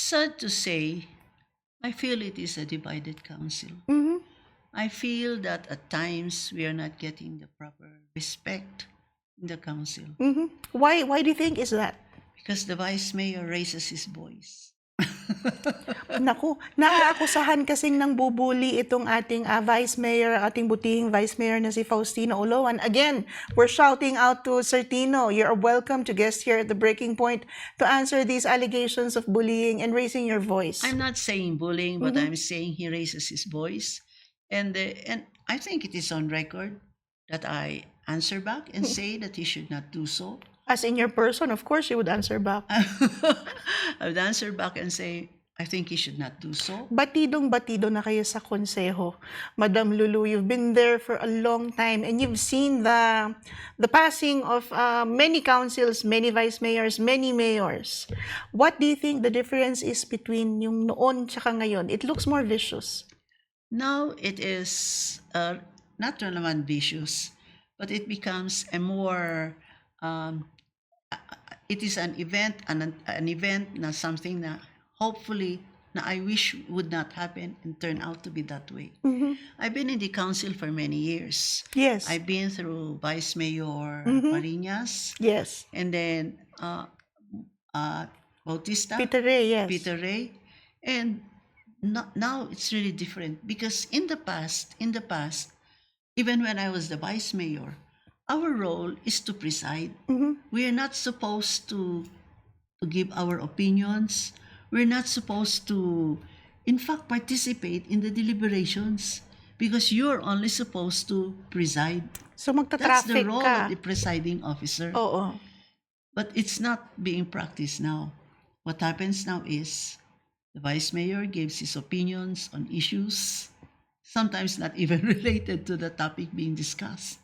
sad to say, I feel it is a divided council. Mm-hmm. I feel that at times we are not getting the proper respect in the council Mm-hmm. Why do you think is that? because the vice mayor raises his voice. Naku, naaakusahan kasing nang bubuli itong ating Vice Mayor, ating butihing Vice Mayor na si Faustino Oloan. Again, we're shouting out to Sir Tino. You're welcome to guest here at the Breaking Point to answer these allegations of bullying and raising your voice. I'm not saying bullying, but I'm saying he raises his voice, and I think it is on record that I answer back and say that he should not do so. As in your person, of course, you would answer back. I would answer back and say, I think he should not do so. Batidong-batido na kayo sa konseho. Madam Lulu, you've been there for a long time and you've seen the passing of many councils, many vice mayors, many mayors. What do you think the difference is between yung noon tsaka ngayon? It looks more vicious. Now it is not naman vicious, but it becomes a more, it is an event na something na hopefully na I wish would not happen and turn out to be that way. I've been in the council for many years. Yes. I've been through Vice Mayor Marinas, Yes. and then Bautista, Peter Ray, yes. Peter Ray, and now it's really different because in the past, even when I was the vice mayor, our role is to preside. We are not supposed to give our opinions. We're not supposed to, in fact, participate in the deliberations because you're only supposed to preside. So That's magta-traffic the role ka. of the presiding officer. Oo. But it's not being practiced now. What happens now is the vice mayor gives his opinions on issues, sometimes not even related to the topic being discussed.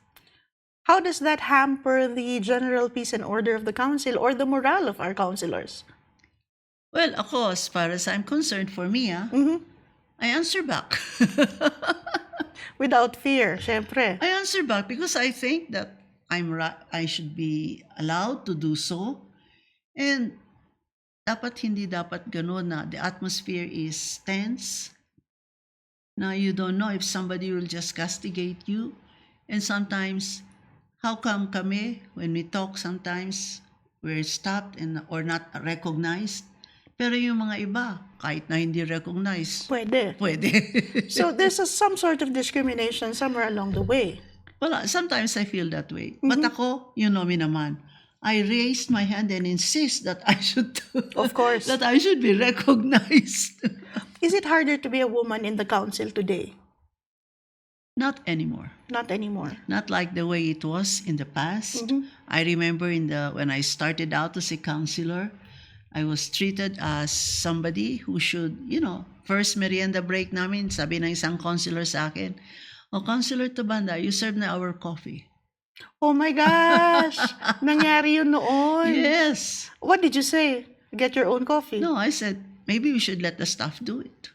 How does that hamper the general peace and order of the council or the morale of our councilors? Well, ako, as far as I'm concerned, for me, I answer back. Without fear, syempre. I answer back because I think that I should be allowed to do so. And hindi dapat ganun na the atmosphere is tense. Now you don't know if somebody will just castigate you. And sometimes, how come kami, when we talk sometimes, we're stopped or not recognized? Pero yung mga iba, kahit na hindi recognized, Pwede. So there's some sort of discrimination somewhere along the way. Well, sometimes I feel that way. But ako, you know me naman, I raised my hand and insist that I should Of course. that I should be recognized. Is it harder to be a woman in the council today? Not anymore. Not anymore. Not like the way it was in the past. I remember when I started out as a counselor, I was treated as somebody who should, first merienda break namin, sabi ng isang counselor sa akin, Counselor Tabanda, you serve na our coffee. Oh my gosh! Nangyari yun noon. Yes. What did you say? Get your own coffee? No, I said, maybe we should let the staff do it.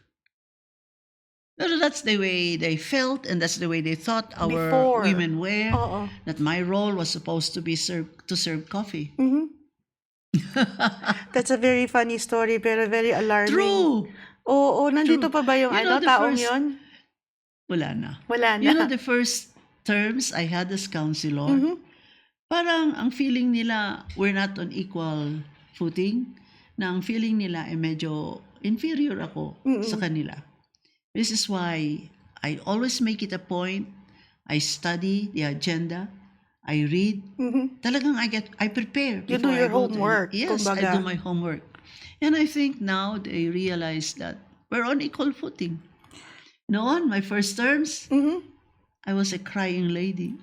Pero that's the way they felt and that's the way they thought our Before. women were. Oo. That my role was supposed to be to serve coffee. That's a very funny story pero very alarming. True. Oo, nandito True. pa ba yung You know, the taong first- yun? Wala na. Wala na. You know, the first terms I had as counselor, parang ang feeling nila we're not on equal footing, na ang feeling nila ay medyo inferior ako sa kanila. This is why I always make it a point, I study the agenda, I read, talagang I prepare. You do before I your go to homework, Yes, kumbaga. I do my homework. And I think now they realize that we're on equal footing. Noon, my first terms, I was a crying lady.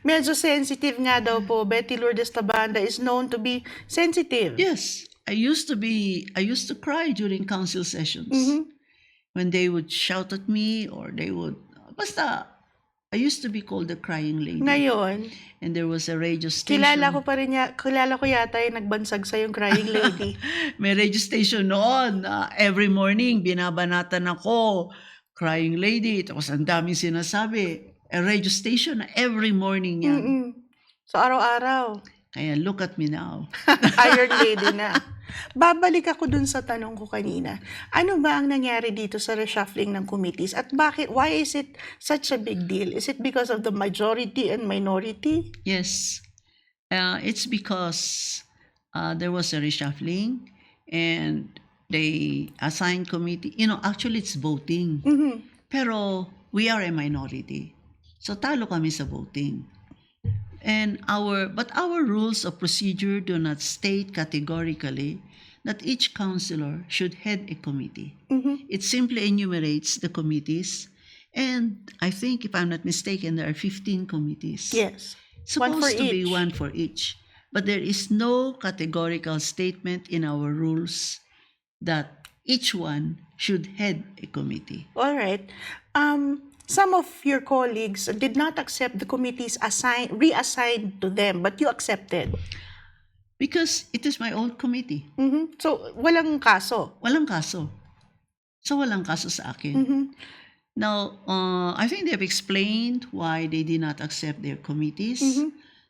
Medyo sensitive nga daw po. Betty Lourdes Tabanda is known to be sensitive. Yes, I used to cry during council sessions. When they would shout at me or they would, basta, I used to be called the crying lady. Ngayon, And there was a radio station. kilala ko yata yung nagbansag sa yung crying lady. May radio station noon. Every morning, binabanatan ako. Crying lady. Tapos ang daming sinasabi. A radio station every morning yan. So araw-araw. Kaya look at me now. Iron Lady na. Babalik ako dun sa tanong ko kanina. Ano ba ang nangyari dito sa reshuffling ng committees? At bakit, why is it such a big deal? Is it because of the majority and minority? Yes, it's because there was a reshuffling and they assigned committee. Actually it's voting. Pero we are a minority. So talo kami sa voting. And our rules of procedure do not state categorically that each councillor should head a committee. It simply enumerates the committees. And I think, if I'm not mistaken, there are 15 committees. Yes. Supposed One for to be each. one for each. But there is no categorical statement in our rules that each one should head a committee. All right. Some of your colleagues did not accept the committees reassigned to them, but you accepted. Because it is my own committee. So, walang kaso. Walang kaso. So, walang kaso sa akin. Now, I think they've explained why they did not accept their committees.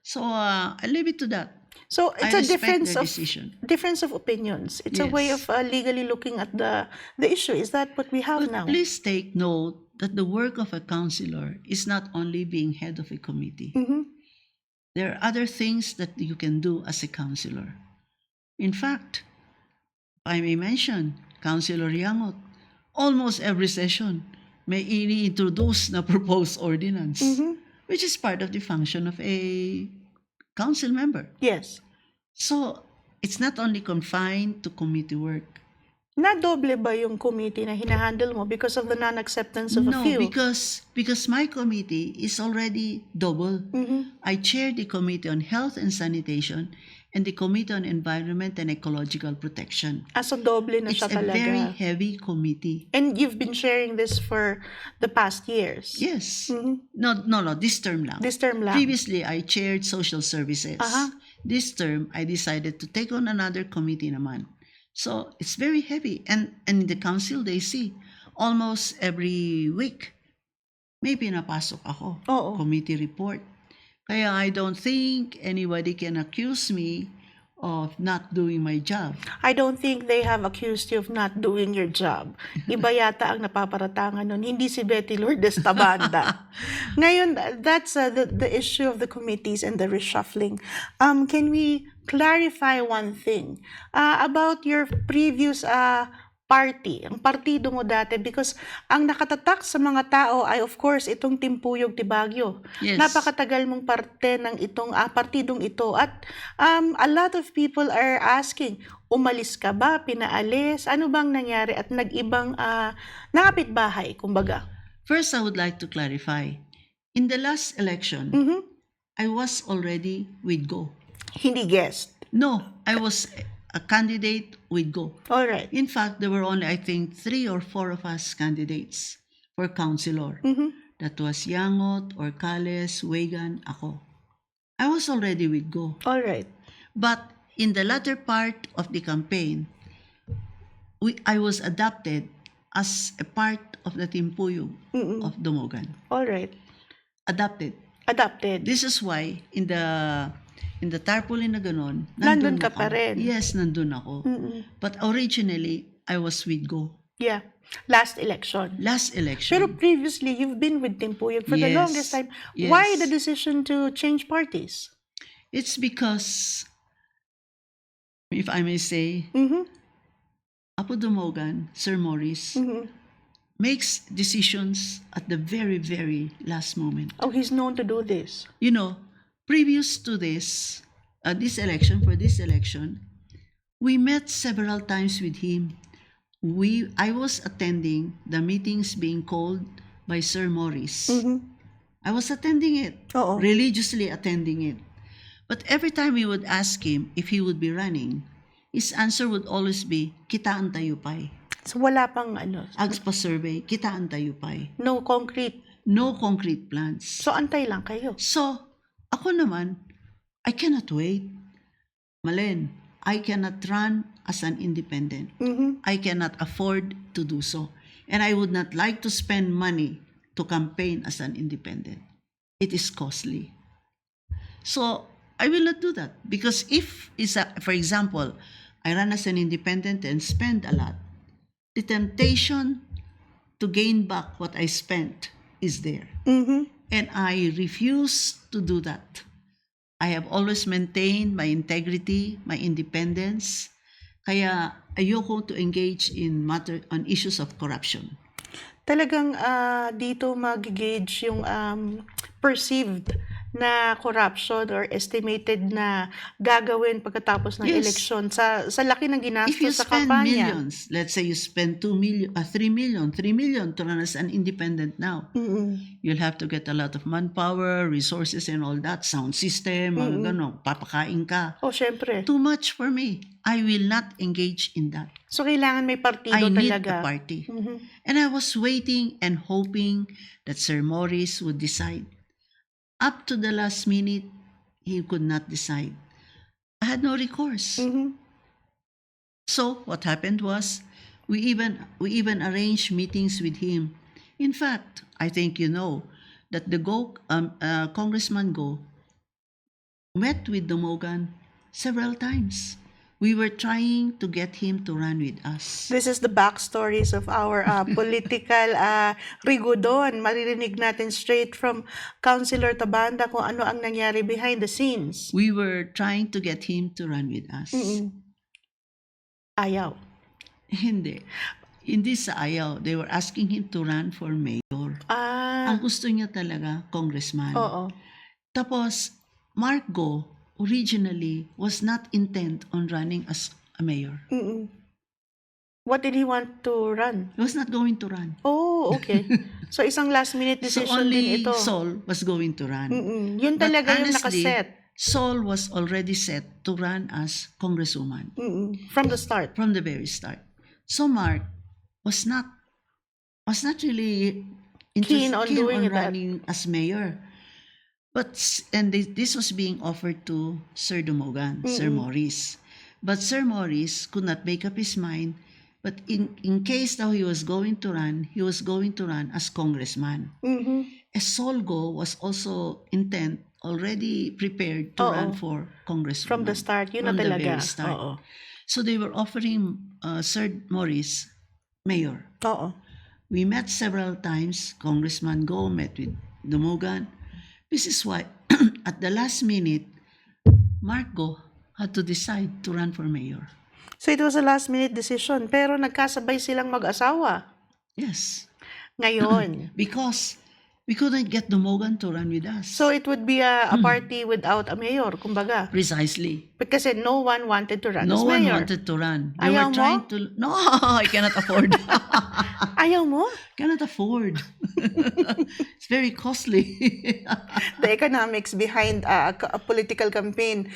So, I leave it to that. So, it's I a respect their decision. difference of opinions. It's a way of Yes. legally looking at the issue. Is that what we have But now? please take note that the work of a councillor is not only being head of a committee. There are other things that you can do as a councillor. In fact, I may mention, Councillor Yangot, almost every session may introduce na proposed ordinance, which is part of the function of a council member. Yes. So, it's not only confined to committee work. Na-doble ba yung committee na hinahandle mo because of the non-acceptance of a No, few? because my committee is already double. I chair the Committee on Health and Sanitation and the Committee on Environment and Ecological Protection. So doble na It's siya a talaga. very heavy committee. And you've been sharing this for the past years? Yes. No, this term lang. This term lang? Previously, I chaired social services. Aha. This term, I decided to take on another committee naman. So, it's very heavy. And in the council, they see almost every week, may pinapasok ako. Oo. Committee report. Kaya I don't think anybody can accuse me of not doing my job. I don't think they have accused you of not doing your job. Iba yata ang napaparatangan nun. Hindi si Betty Lourdes Tabanda. Ngayon, that's the issue of the committees and the reshuffling. Can we clarify one thing about your previous party, ang partido mo dati? Because ang nakatatak sa mga tao ay of course itong Timpuyog Tibagyo. Yes. Napakatagal mong parte ng itong partidong ito. At a lot of people are asking, umalis ka ba? Pinaalis? Ano bang nangyari? At nag-ibang nakapit bahay, kumbaga. First, I would like to clarify. In the last election, I was already with Go. Hindi guest. No, I was a candidate with Go. All right. In fact, there were only, I think, 3 or 4 of us candidates for councilor. That was Yangot, Orcales, Wegan, ako. I was already with Go. All right. But in the latter part of the campaign, I was adopted as a part of the Timpuyog of Dumogan. All right. Adopted. Adopted. This is why in the tarpaulin na ganon, Nandun ka ako. pa rin. Yes, nandun ako. But originally, I was with Go. Yeah. Last election. Last election. Pero previously, you've been with Timpuyog for the Yes. longest time. Yes. Why the decision to change parties? It's because, if I may say, Apo Dumogan, Sir Maurice, makes decisions at the very, very last moment. Oh, he's known to do this. You know, previous to this, this election, we met several times with him. I was attending the meetings being called by Sir Maurice. I was attending it, Oo. religiously attending it. But every time we would ask him if he would be running, his answer would always be, kitaan tayo pa'y. So wala pang Agspa survey, kitaan tayo pa'y. no concrete. No concrete plans. So antay lang kayo. So, ako naman, I cannot wait. Malen, I cannot run as an independent. I cannot afford to do so. And I would not like to spend money to campaign as an independent. It is costly. So, I will not do that because for example, I run as an independent and spend a lot, the temptation to gain back what I spent is there. Mhm. And I refuse to do that. I have always maintained my integrity, my independence. Kaya ayoko to engage on issues of corruption. Talagang dito mag-gauge yung perceived na corruption or estimated na gagawin pagkatapos ng Yes. eleksyon sa laki ng If you ginastos sa spend kampanya. millions, let's say you spend 3 million to run as an independent now, Mm-mm. you'll have to get a lot of manpower, resources and all that, sound system, mga ganon, papakain ka. Oh, syempre. Too much for me. I will not engage in that. So, kailangan may partido I need talaga. a party. Mhm. And I was waiting and hoping that Sir Morris would decide. Up to the last minute, he could not decide. I had no recourse. Mhm. So what happened was, we even arranged meetings with him. In fact, I think you know that Congressman Go met with Dumogan several times. We were trying to get him to run with us. This is the backstories of our political rigodon. Maririnig natin straight from Councilor Tabanda kung ano ang nangyari behind the scenes. We were trying to get him to run with us. Mm-mm. Ayaw. Hindi. Hindi sa ayaw. They were asking him to run for mayor. Ah, Ang gusto niya talaga, congressman. oo. Tapos, Mark Go originally was not intent on running as a mayor. Mm-mm. What did he want to run? He was not going to run. Oh, okay. So, isang last-minute So decision only din ito. Saul was going to run. Mm-mm. Yun But talaga yung honestly, nakaset. Saul was already set to run as congresswoman Mm-mm. From the start. from the very start. So Mark was not really Keen on doing that. running as mayor. But this was being offered to Sir Dumogan, Sir Morris. But Sir Morris could not make up his mind. But in case now he was going to run, he was going to run as congressman. Mhm. Solgo was also already prepared to Oo. run for congresswoman. From the start. Yun na From the talaga. very start. Oo. So they were offering Sir Morris mayor. Oo. We met several times. Congressman Go met with Dumogan. This is why, at the last minute, Mark Go had to decide to run for mayor. So, it was a last-minute decision. Pero nagkasabay silang mag-asawa. Yes. Ngayon. Because we couldn't get Dumogan to run with us. So, it would be a party without a mayor, kumbaga. Precisely. Kasi no one wanted to run as No one mayor. wanted to run. They Ayaw were trying mo? to... No, I cannot afford. Ayaw mo? Cannot afford. It's very costly. The economics behind a political campaign.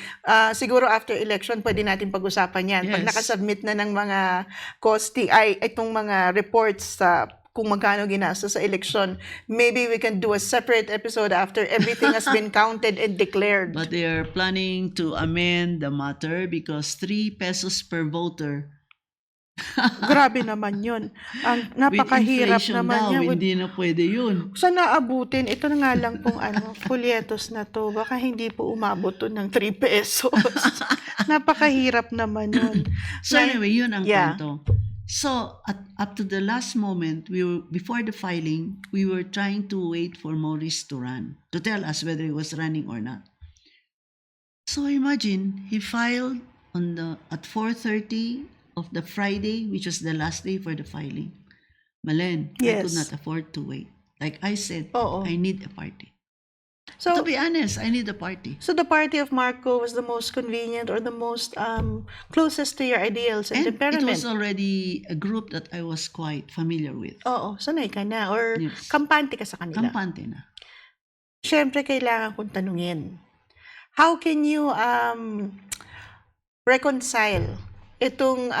Siguro after election, pwede natin pag-usapan yan. Pag Yes. nakasubmit na ng mga itong mga reports sa kung magkano ginastos sa election, maybe we can do a separate episode after everything has been counted and declared. But they are planning to amend the matter because 3 pesos per voter. Grabe naman yun. Ang With napakahirap inflation naman daw, niya. hindi na pwede yun. Saan naabutin? Ito na nga lang pong folyetos na to. Baka hindi po umabot to ng 3 pesos. Napakahirap naman yun. So anyway, yun ang Yeah. kwento. So up to the last moment, before the filing, we were trying to wait for Morris to run, to tell us whether he was running or not. So imagine, he filed at 4:30 of the Friday, which was the last day for the filing. Malen, I could Yes. not afford to wait. Like I said, Oo. I need a party. So, To be honest, I need a party. so the party of Marco was the most convenient or the most closest to your ideals and And it temperament. was already a group that I was quite familiar with. Oo, sanay ka na. Or Yes. kampante ka sa kanila. Kampante na. Siyempre, kailangan kong tanungin. How can you reconcile itong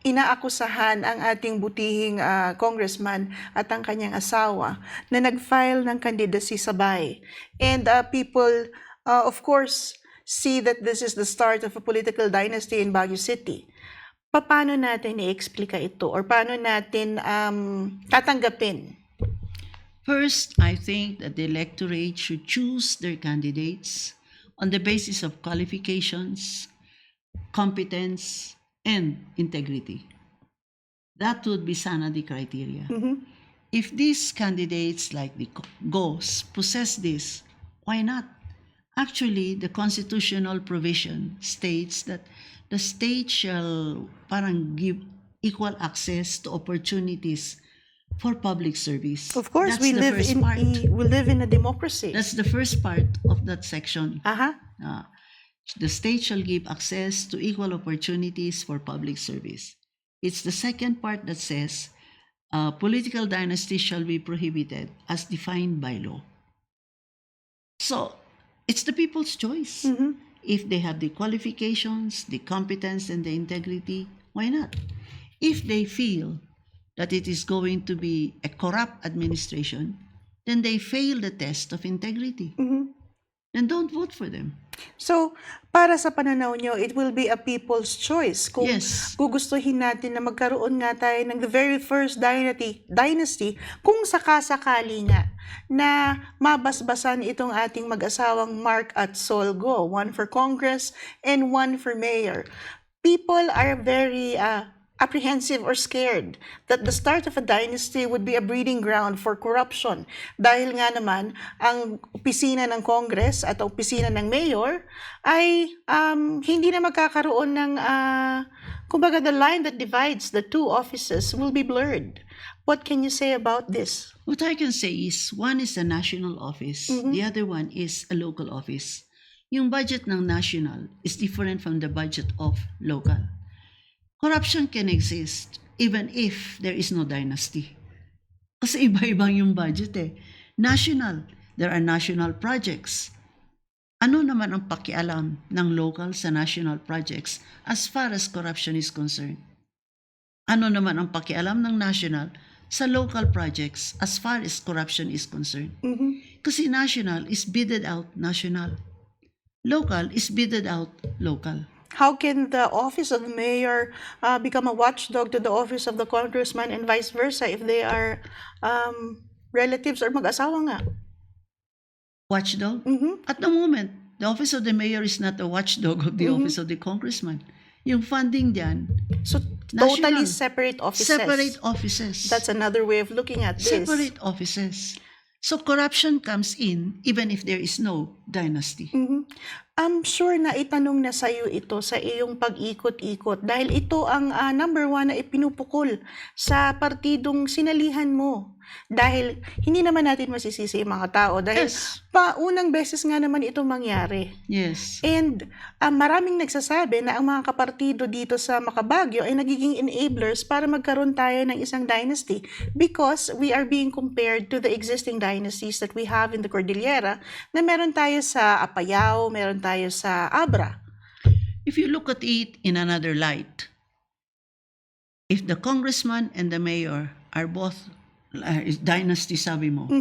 inaakusahan ang ating butihing congressman at ang kanyang asawa na nag-file ng candidacy sabay? And people, of course, see that this is the start of a political dynasty in Baguio City. Paano natin i-explica ito? Or paano natin tatanggapin? First, I think that the electorate should choose their candidates on the basis of qualifications, competence, and integrity. That would be sanity criteria. If these candidates like the GOs possess this, why not? Actually, the constitutional provision states that the state shall parang give equal access to opportunities for public service. Of course, That's the first part. we live in a democracy. That's the first part of that section. Aha. The state shall give access to equal opportunities for public service. It's the second part that says political dynasty shall be prohibited as defined by law. So, it's the people's choice. If they have the qualifications, the competence, and the integrity, why not? If they feel that it is going to be a corrupt administration, then they fail the test of integrity. Then don't vote for them. So, para sa pananaw nyo, it will be a people's choice. Kung Yes. gugustuhin natin na magkaroon nga tayo ng the very first dynasty, kung sakasakali nga na mabasbasan itong ating mag-asawang Mark at Sol Go, one for Congress and one for mayor. People are very apprehensive or scared that the start of a dynasty would be a breeding ground for corruption. Dahil nga naman, ang opisina ng Congress at opisina ng mayor ay hindi na magkakaroon ng, kumbaga the line that divides the two offices will be blurred. What can you say about this? What I can say is, one is a national office, the other one is a local office. Yung budget ng national is different from the budget of local. Corruption can exist even if there is no dynasty. Kasi iba-ibang yung budget eh. National, there are national projects. Ano naman ang pakialam ng local sa national projects as far as corruption is concerned? Ano naman ang pakialam ng national sa local projects as far as corruption is concerned? Kasi national is bidded out national. Local is bidded out local. How can the office of the mayor become a watchdog to the office of the congressman and vice versa if they are relatives or mag-asawa nga? Watchdog? At the moment, the office of the mayor is not a watchdog of the office of the congressman. Yung funding dyan, So, totally national. separate offices. Separate offices. That's another way of looking at this. Separate offices. So corruption comes in even if there is no dynasty. I'm sure na itanong na sa iyo ito sa iyong pag-ikot-ikot dahil ito ang number one na ipinupukol sa partidong sinalihan mo. Dahil hindi naman natin masisisi yung mga tao dahil Yes. paunang beses nga naman ito mangyari. Yes. And maraming nagsasabi na ang mga kapartido dito sa Makabagyo ay nagiging enablers para magkaroon tayo ng isang dynasty because we are being compared to the existing dynasties that we have in the Cordillera na meron tayo sa Apayao, meron tayo sa Abra. If you look at it in another light, if the congressman and the mayor are both dynasty, sabi mo,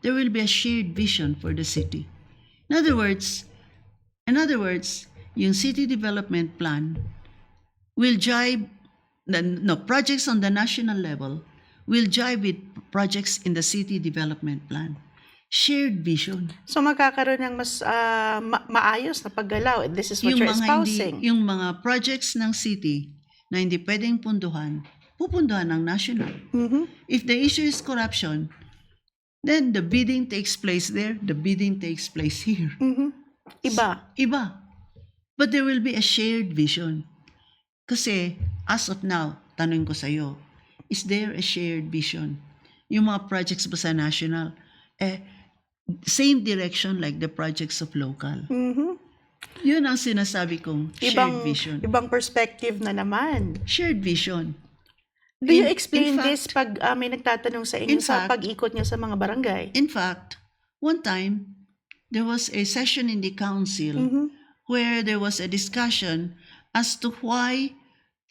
there will be a shared vision for the city. In other words, yung city development plan will jibe, projects on the national level will jibe with projects in the city development plan. Shared vision. So magkakaroon ng mas maayos na paggalaw. This is what you're espousing. Yung mga projects ng city na hindi pwedeng punduhan, pupunduhan ng national. If the issue is corruption, then the bidding takes place there, the bidding takes place here. Iba. But there will be a shared vision. Kasi, as of now, tanong ko sa'yo, is there a shared vision? Yung mga projects ba sa national, same direction like the projects of local. Yun ang sinasabi kong shared vision. Ibang perspective na naman. Shared vision. Do you In explain fact- this pag may nagtatanong sa inyo In sa fact- pag-ikot niya sa mga barangay? In fact, one time, there was a session in the council where there was a discussion as to why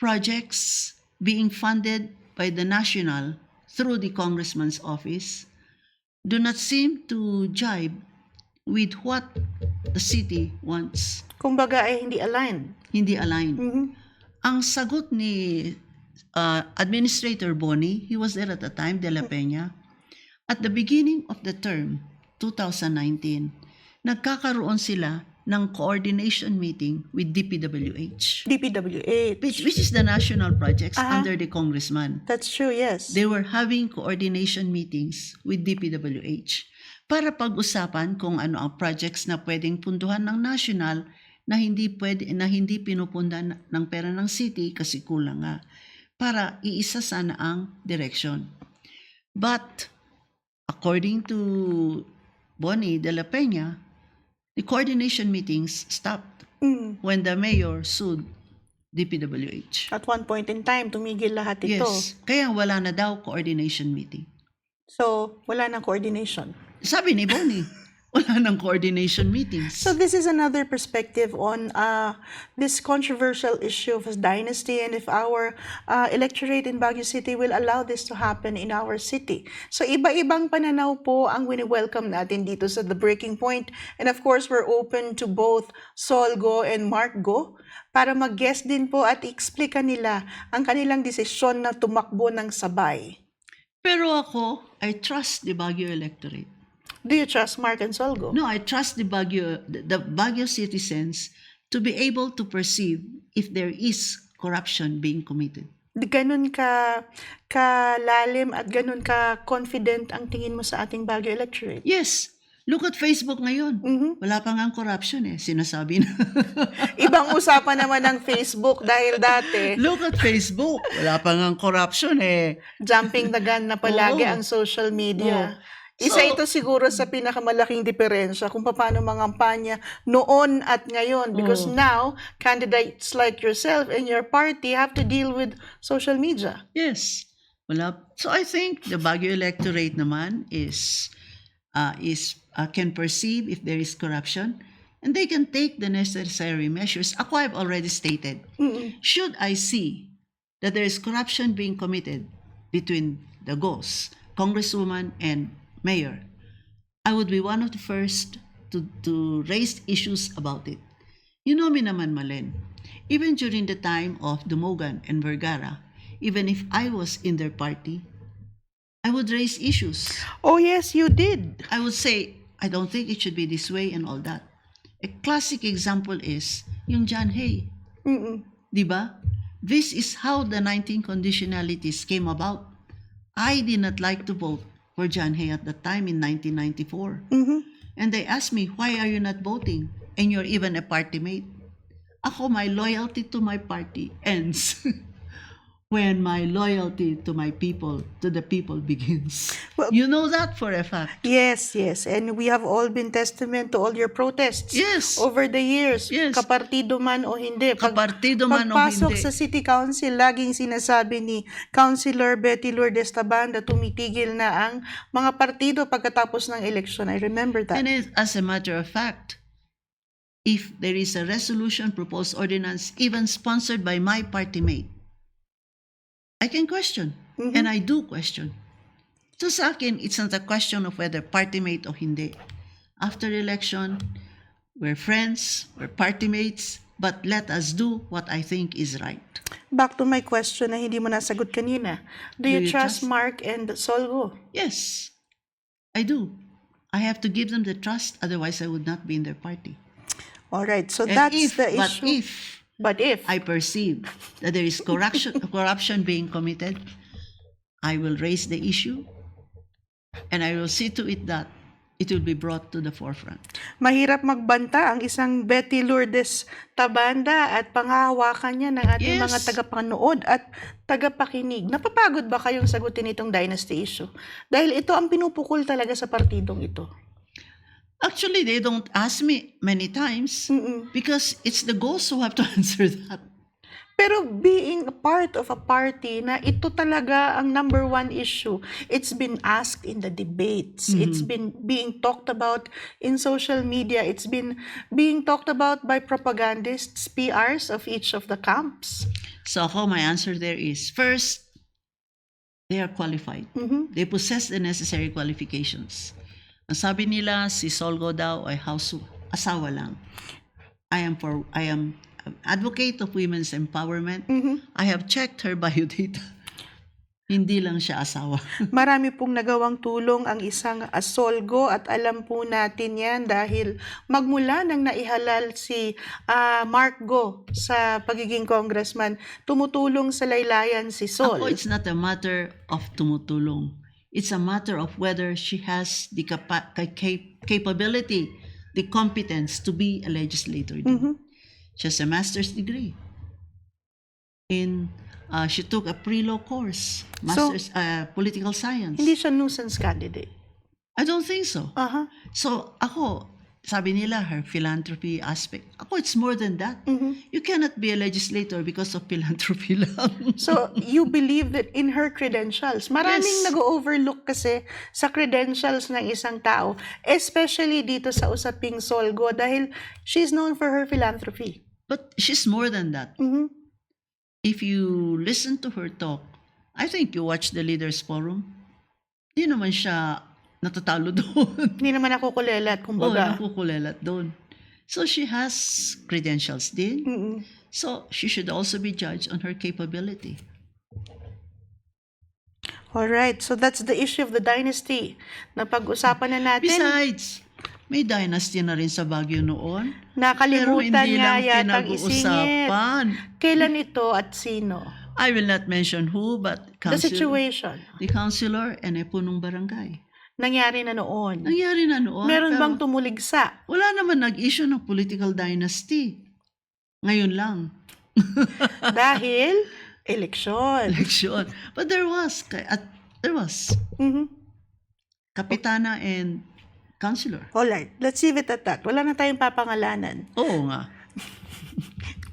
projects being funded by the national through the congressman's office do not seem to jibe with what the city wants. Kumbaga ay hindi aligned. Hindi aligned. Ang sagot ni Administrator Boni, he was there at the time, De La Peña, at the beginning of the term, 2019, nagkakaroon sila ng coordination meeting with DPWH, DPWH. which is the national projects Uh-huh. under the congressman. That's true, yes. They were having coordination meetings with DPWH para pag-usapan kung ano ang projects na pwedeng puntuhan ng national na hindi pinupundan ng pera ng city kasi kulang nga, para iisa sana ang direction. But according to Bonnie de la Peña, the coordination meetings stopped when the mayor sued DPWH. At one point in time, tumigil lahat ito. Yes, kaya wala na daw coordination meeting. So, wala nang coordination. Sabi ni Bonnie, wala nang coordination meetings. So this is another perspective on this controversial issue of dynasty and if our electorate in Baguio City will allow this to happen in our city. So iba-ibang pananaw po ang wini-welcome natin dito sa The Breaking Point. And of course, we're open to both Sol Go and Mark Go para mag-guest din po at i-explica nila ang kanilang desisyon na tumakbo ng sabay. Pero ako, I trust the Baguio electorate. Do you trust Mark and Solgo? No, I trust the Baguio citizens to be able to perceive if there is corruption being committed. Ganun ka lalim at ganun ka confident ang tingin mo sa ating Baguio electorate? Yes. Look at Facebook ngayon. Wala pa nga corruption sinasabi na. Ibang usapan naman ng Facebook dahil dati Look at Facebook. Wala pa nga corruption jumping the gun na palagi Oo. ang social media. Oo. Isa So- ito siguro sa pinakamalaking diferensya kung paano mangampanya noon at ngayon because now candidates like yourself and your party have to deal with social media. Yes. Wala. So I think the Baguio electorate naman can perceive if there is corruption and they can take the necessary measures. Ako, I've already stated. Should I see that there is corruption being committed between the GOs, Congresswoman and Mayor, I would be one of the first to raise issues about it. You know me naman, Malen. Even during the time of Dumogan and Vergara, even if I was in their party, I would raise issues. Oh yes, you did. I would say, I don't think it should be this way and all that. A classic example is yung John Hay. Di ba? This is how the 19 conditionalities came about. I did not like to vote for John Hay at the time in 1994. And they asked me, why are you not voting? And you're even a party mate. Ako, my loyalty to my party ends when my loyalty to my people, to the people begins. Well- You know that for a fact. Yes, yes. And we have all been testament to all your protests Yes. over the years. Yes. Kapartido man o hindi. Kapartido man o pagpasok hindi. sa City Council, laging sinasabi ni Councilor Betty Lourdes Tabanda, tumitigil na ang mga partido pagkatapos ng eleksyon. I remember that. And as a matter of fact, if there is a resolution, proposed ordinance, even sponsored by my party mate, I can question. And I do question. So sa akin, it's not a question of whether party mate o hindi. After election, we're friends, we're party mates, but let us do what I think is right. Back to my question na hindi mo nasagot kanina. Do you trust Mark and Solgo? Yes, I do. I have to give them the trust, otherwise I would not be in their party. All right, so And that's the issue. But if I perceive that there is corruption being committed, I will raise the issue and I will see to it that it will be brought to the forefront. mahirap magbanta ang isang Betty Lourdes Tabanda at panghahawakan niya ng ating Yes. mga tagapanood at tagapakinig. Napapagod ba kayong sagutin itong dynasty issue? Dahil ito ang pinupukol talaga sa partidong ito. Actually, they don't ask me many times because it's the ghosts who have to answer that. Pero being a part of a party na ito talaga ang number one issue, it's been asked in the debates. It's been being talked about in social media. It's been being talked about by propagandists, PRs of each of the camps. So ako, my answer there is, first, they are qualified. They possess the necessary qualifications. Ang sabi nila, si Solgo daw ay asawa lang. I am an advocate of women's empowerment. I have checked her biodata. Hindi lang siya asawa. Marami pong nagawang tulong ang isang Asolgo at alam po natin yan dahil magmula nang naihalal si Mark Go sa pagiging congressman, tumutulong sa laylayan si Sol. Ako, it's not a matter of tumutulong. It's a matter of whether she has the capability, the competence to be a legislator. She has a master's degree. She took a pre-law course, master's political science. Hindi siya nuisance candidate. I don't think so. Aha. So ako, sabi nila, her philanthropy aspect. Ako, it's more than that. You cannot be a legislator because of philanthropy lang. So, you believe that in her credentials, maraming Yes. nag-overlook kasi sa credentials ng isang tao, especially dito sa usaping Solgo dahil she's known for her philanthropy. But she's more than that. If you listen to her talk, I think you watch the Leaders Forum, di naman siya natatalo doon. Hindi naman ako kulelat, Oo, kumbaga. nakukulelat doon. So she has credentials din. So she should also be judged on her capability. Alright, so that's the issue of the dynasty na pag-usapan na natin. Besides, may dynasty na rin sa Baguio noon. Pero Nakalimutan hindi niya lang yatang isingit. pinag-uusapan. Kailan ito at sino? I will not mention who, but The situation. the councilor and a punong barangay. Nangyari na noon. Nangyari na noon. Meron pero bang tumuligsa? wala naman nag-issue ng political dynasty. Ngayon lang. Dahil eleksyon. Election. But there was kapitana and councilor. Alright, let's leave it at that. Wala na tayong papangalanan. Oo nga.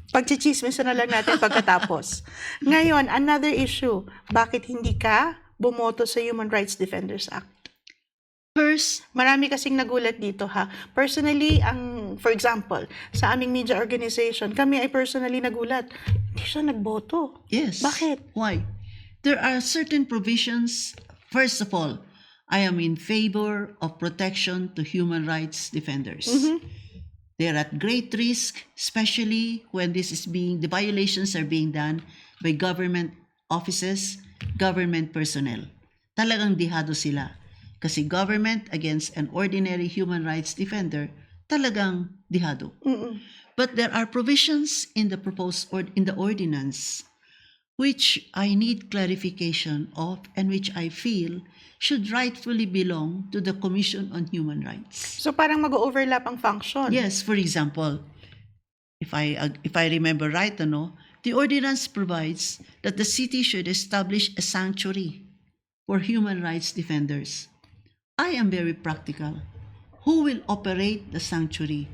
Pagchichismis na lang natin pagkatapos. Ngayon, another issue. Bakit hindi ka bumoto sa Human Rights Defenders Act? First, Marami kasing nagulat dito ha. Personally, for example, sa aming media organization, kami ay personally nagulat. Hindi siya nagboto. yes. Bakit? Why? There are certain provisions. First of all, I am in favor of protection to human rights defenders. They're at great risk, especially when the violations are being done by government offices, government personnel. Talagang dihado sila. Kasi government against an ordinary human rights defender, talagang dihado. But there are provisions in the in the ordinance which I need clarification of and which I feel should rightfully belong to the Commission on Human Rights. So parang mag-overlap ang function. Yes, for example, if I remember right, the ordinance provides that the city should establish a sanctuary for human rights defenders. I am very practical. Who will operate the sanctuary?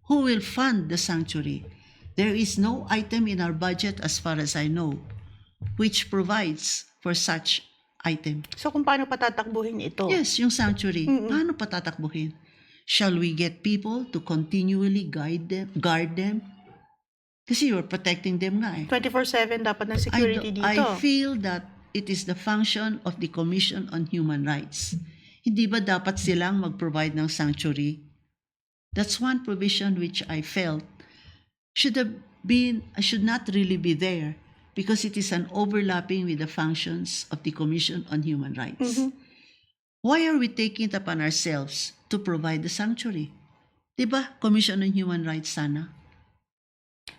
Who will fund the sanctuary? There is no item in our budget, as far as I know, which provides for such item. So kung paano patatakbuhin ito? Yes, yung sanctuary. Paano patatakbuhin? Shall we get people to continually guard them? Kasi you're protecting them nga eh. 24/7 dapat ng security dito. I feel that it is the function of the Commission on Human Rights. Hindi ba dapat silang mag-provide ng sanctuary? That's one provision which I felt should not really be there because it is an overlapping with the functions of the Commission on Human Rights. Why are we taking it upon ourselves to provide the sanctuary? Diba, Commission on Human Rights sana?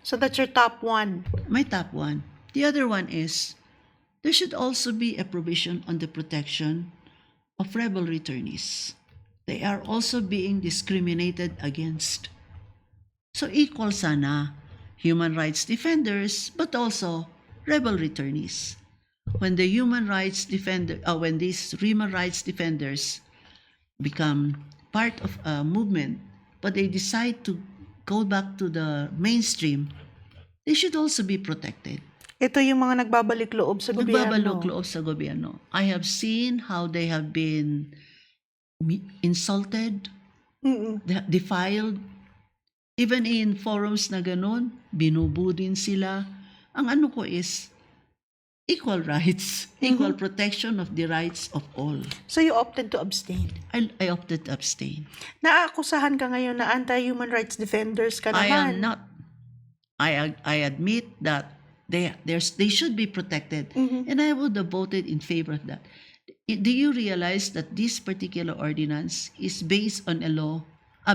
So that's your top one. My top one. The other one is, there should also be a provision on the protection of rebel returnees. They are also being discriminated against. So equal sana, human rights defenders, but also rebel returnees. When these human rights defenders become part of a movement, but they decide to go back to the mainstream, they should also be protected. Ito yung mga nagbabalik loob sa gobyerno. Nagbabalok loob sa gobyerno. I have seen how they have been insulted, defiled. Even in forums na ganun, binubudin sila. Ang ano ko is, equal rights, equal protection of the rights of all. So you opted to abstain. I opted to abstain. Naaakusahan ka ngayon na anti-human rights defenders ka naman. I am not. I admit that they should be protected. And I would have voted in favor of that. Do you realize that this particular ordinance is based on a law,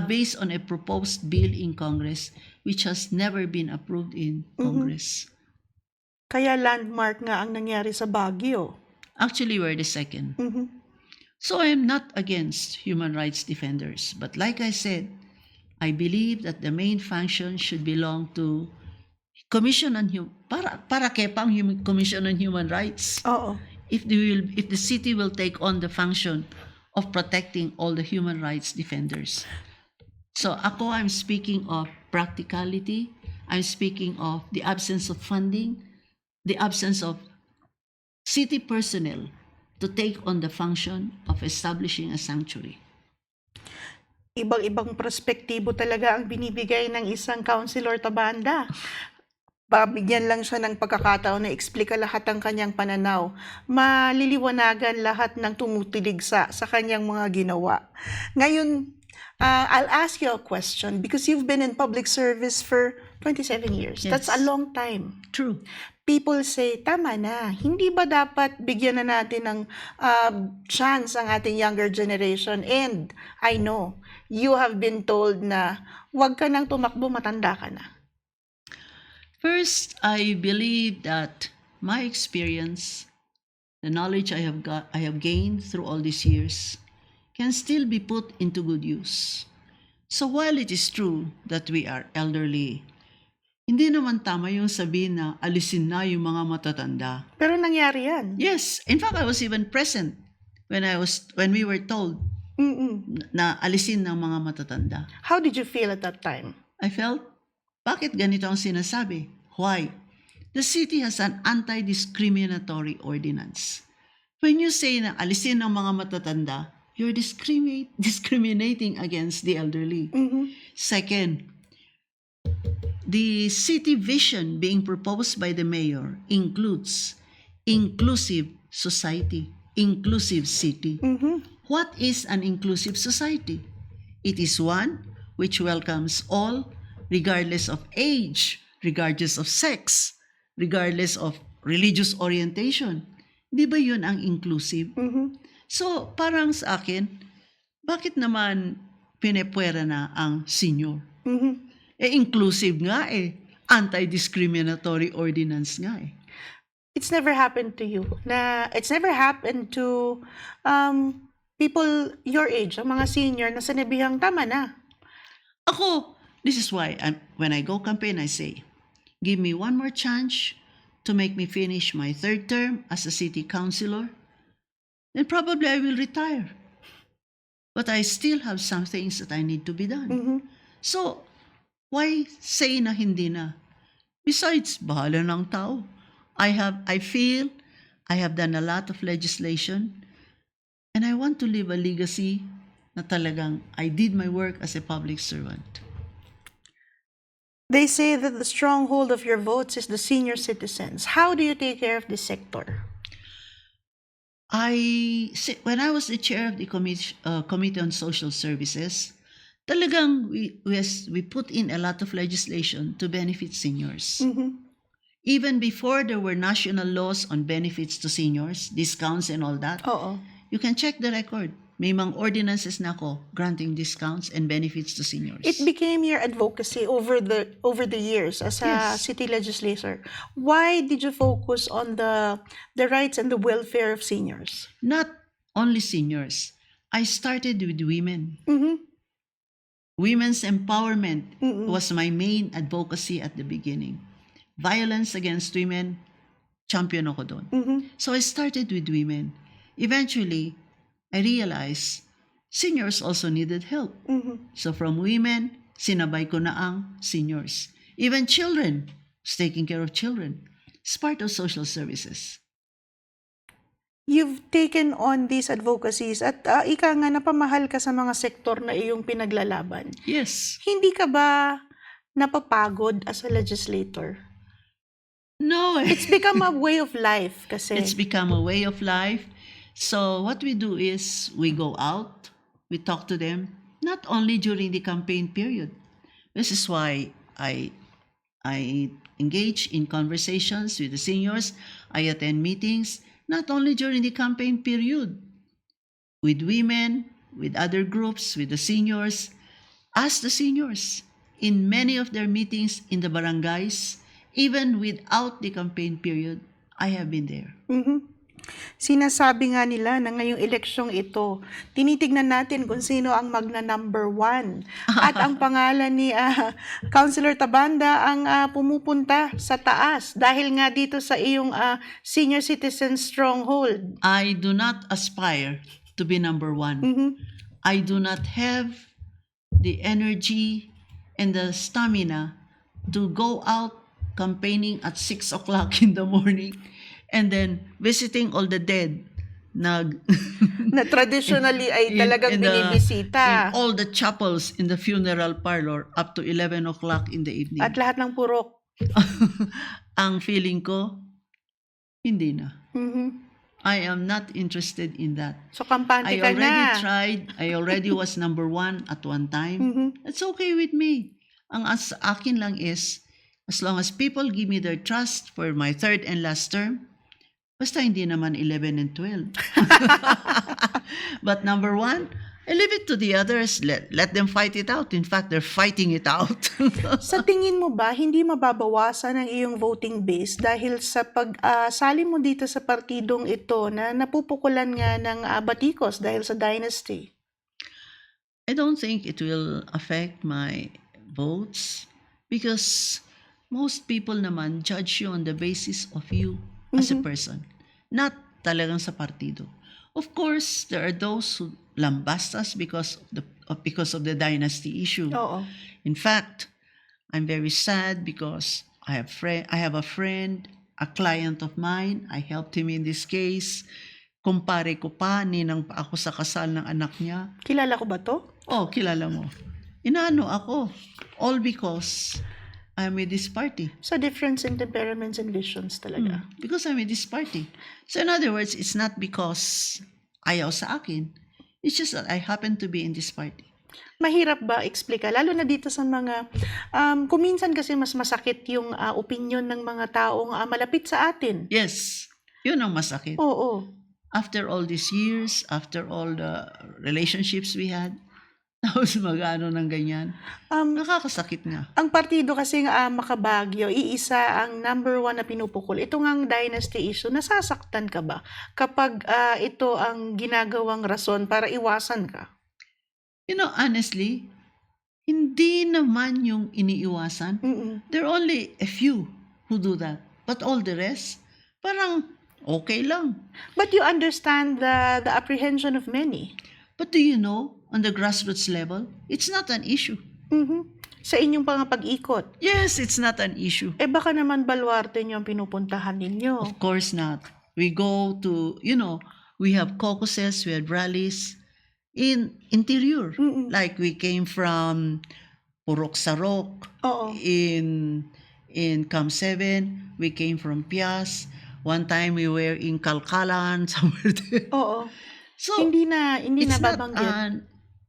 based on a proposed bill in Congress, which has never been approved in Congress? Kaya landmark nga ang nangyari sa Baguio. Actually, we're the second. So I am not against human rights defenders. But like I said, I believe that the main function should belong to Commission on para kepang Commission on Human Rights. Oo. If the city will take on the function of protecting all the human rights defenders. So I'm speaking of practicality. I'm speaking of the absence of funding, the absence of city personnel to take on the function of establishing a sanctuary. Ibang-ibang perspektibo talaga ang binibigay ng isang councilor tabanda. Babigyan lang siya ng pagkakataon na explika lahat ng kanyang pananaw. Maliliwanagan lahat ng tumutilig sa kanyang mga ginawa. Ngayon, I'll ask you a question because you've been in public service for 27 years. Yes. That's a long time. True. People say, tama na, hindi ba dapat bigyan na natin ng chance ang ating younger generation? And I know, you have been told na wag ka nang tumakbo, matanda ka na. First, I believe that my experience, the knowledge I have gained through all these years, can still be put into good use. So while it is true that we are elderly, hindi naman tama yung sabihin na alisin na yung mga matatanda. Pero nangyari yan. Yes, in fact, I was even present when we were told na alisin ng mga matatanda. How did you feel at that time? I felt, bakit ganito ang sinasabi? Why? The city has an anti-discriminatory ordinance. When you say na alisin ng mga matatanda, you're discriminating against the elderly. Second, the city vision being proposed by the mayor includes inclusive society, inclusive city. What is an inclusive society? It is one which welcomes all, regardless of age, regardless of sex, regardless of religious orientation. Di ba yun ang inclusive? So, parang sa akin, bakit naman pinepwera na ang senior? Inclusive nga anti-discriminatory ordinance nga It's never happened to you. It's never happened to people your age, ang mga senior na sinabihang tama na. Ako, this is why when I go campaign, I say, give me one more chance to make me finish my third term as a city councilor, then probably I will retire. But I still have some things that I need to be done. So, why say na hindi na? Besides, bahala ng tao. I feel I have done a lot of legislation and I want to leave a legacy na talagang I did my work as a public servant. They say that the stronghold of your votes is the senior citizens. How do you take care of this sector? When I was the chair of the Committee on Social Services, talagang we put in a lot of legislation to benefit seniors. Even before there were national laws on benefits to seniors, discounts and all that, you can check the record. May mga ordinances na ako granting discounts and benefits to seniors. It became your advocacy over the years as a city legislator. Why did you focus on the rights and the welfare of seniors? Not only seniors. I started with women. Women's empowerment was my main advocacy at the beginning. Violence against women, champion ako doon. So I started with women. Eventually, I realized seniors also needed help. So from women, sinabay ko na ang seniors. Even children, taking care of children. It's part of social services. You've taken on these advocacies at ika nga napamahal ka sa mga sektor na iyong pinaglalaban. Yes. Hindi ka ba napapagod as a legislator? No. It's become a way of life kasi. It's become a way of life. So what we do is we go out, we talk to them, not only during the campaign period. This is why I I engage in conversations with the seniors. I attend meetings, not only during the campaign period, with women, with other groups, with the seniors. Ask the seniors in many of their meetings in the barangays, even without the campaign period. I have been there. Mhm. Sinasabi nga nila na ngayong eleksyong ito, tinitignan natin kung sino ang magna number 1. At ang pangalan ni Councilor Tabanda ang pumupunta sa taas dahil nga dito sa iyong senior citizen stronghold. I do not aspire to be number 1. Mhm. I do not have the energy and the stamina to go out campaigning at 6 o'clock in the morning and then visiting all the dead nag Na traditionally ay talagang in binibisita. all the chapels in the funeral parlor up to 11 o'clock in the evening. At lahat ng purok. Ang feeling ko, hindi na. Mhm. I am not interested in that. So, kampante I ka already na. tried. I already was number 1 at one time. Mhm. It's okay with me. Ang as akin lang is, as long as people give me their trust for my third and last term, basta hindi naman 11 and 12. But number 1, I leave it to the others. Let them fight it out. In fact, they're fighting it out. Sa tingin mo ba, hindi mababawasan ang iyong voting base dahil sa pag-sali mo dito sa partidong ito na napupukulan nga ng batikos dahil sa dynasty? I don't think it will affect my votes because most people naman judge you on the basis of you as a person, not talagang sa partido. Of course, there are those who lambast us because of the dynasty issue. Oo. In fact, I'm very sad because I have a friend, a client of mine. I helped him in this case. Kumpare ko pa, ninang pa ako sa kasal ng anak niya. Kilala ko ba to? Oh, kilala mo. Inaano ako. All because I'm with this party. Sa difference in temperaments and visions talaga. Because I'm with this party. So in other words, it's not because ayaw sa akin. It's just that I happen to be in this party. Mahirap ba explika? Lalo na dito sa mga, kuminsan kasi mas masakit yung opinion ng mga taong malapit sa atin. Yes, yun ang masakit. Oo. After all these years, after all the relationships we had, tapos mag-ano ng ganyan, nakakasakit nga. Ang partido kasi Makabagyo, iisa ang number 1 na pinupukol. Ito ngang dynasty issue, nasasaktan ka ba kapag ito ang ginagawang rason para iwasan ka? You know, honestly, hindi naman yung iniiwasan. There are only a few who do that. But all the rest, parang okay lang. But you understand the apprehension of many. But do you know, on the grassroots level, it's not an issue. Sa inyong pag-ikot. Yes, it's not an issue. Baka naman baluarte nyo ang pinupuntahan ninyo. Of course not. We go to, we have caucuses, we have rallies in interior. Like we came from Purok Sarok, Oo. in Camp 7, we came from Pias. One time we were in Kalkalan, somewhere there. Oo. So, Hindi na it's not babanggit. an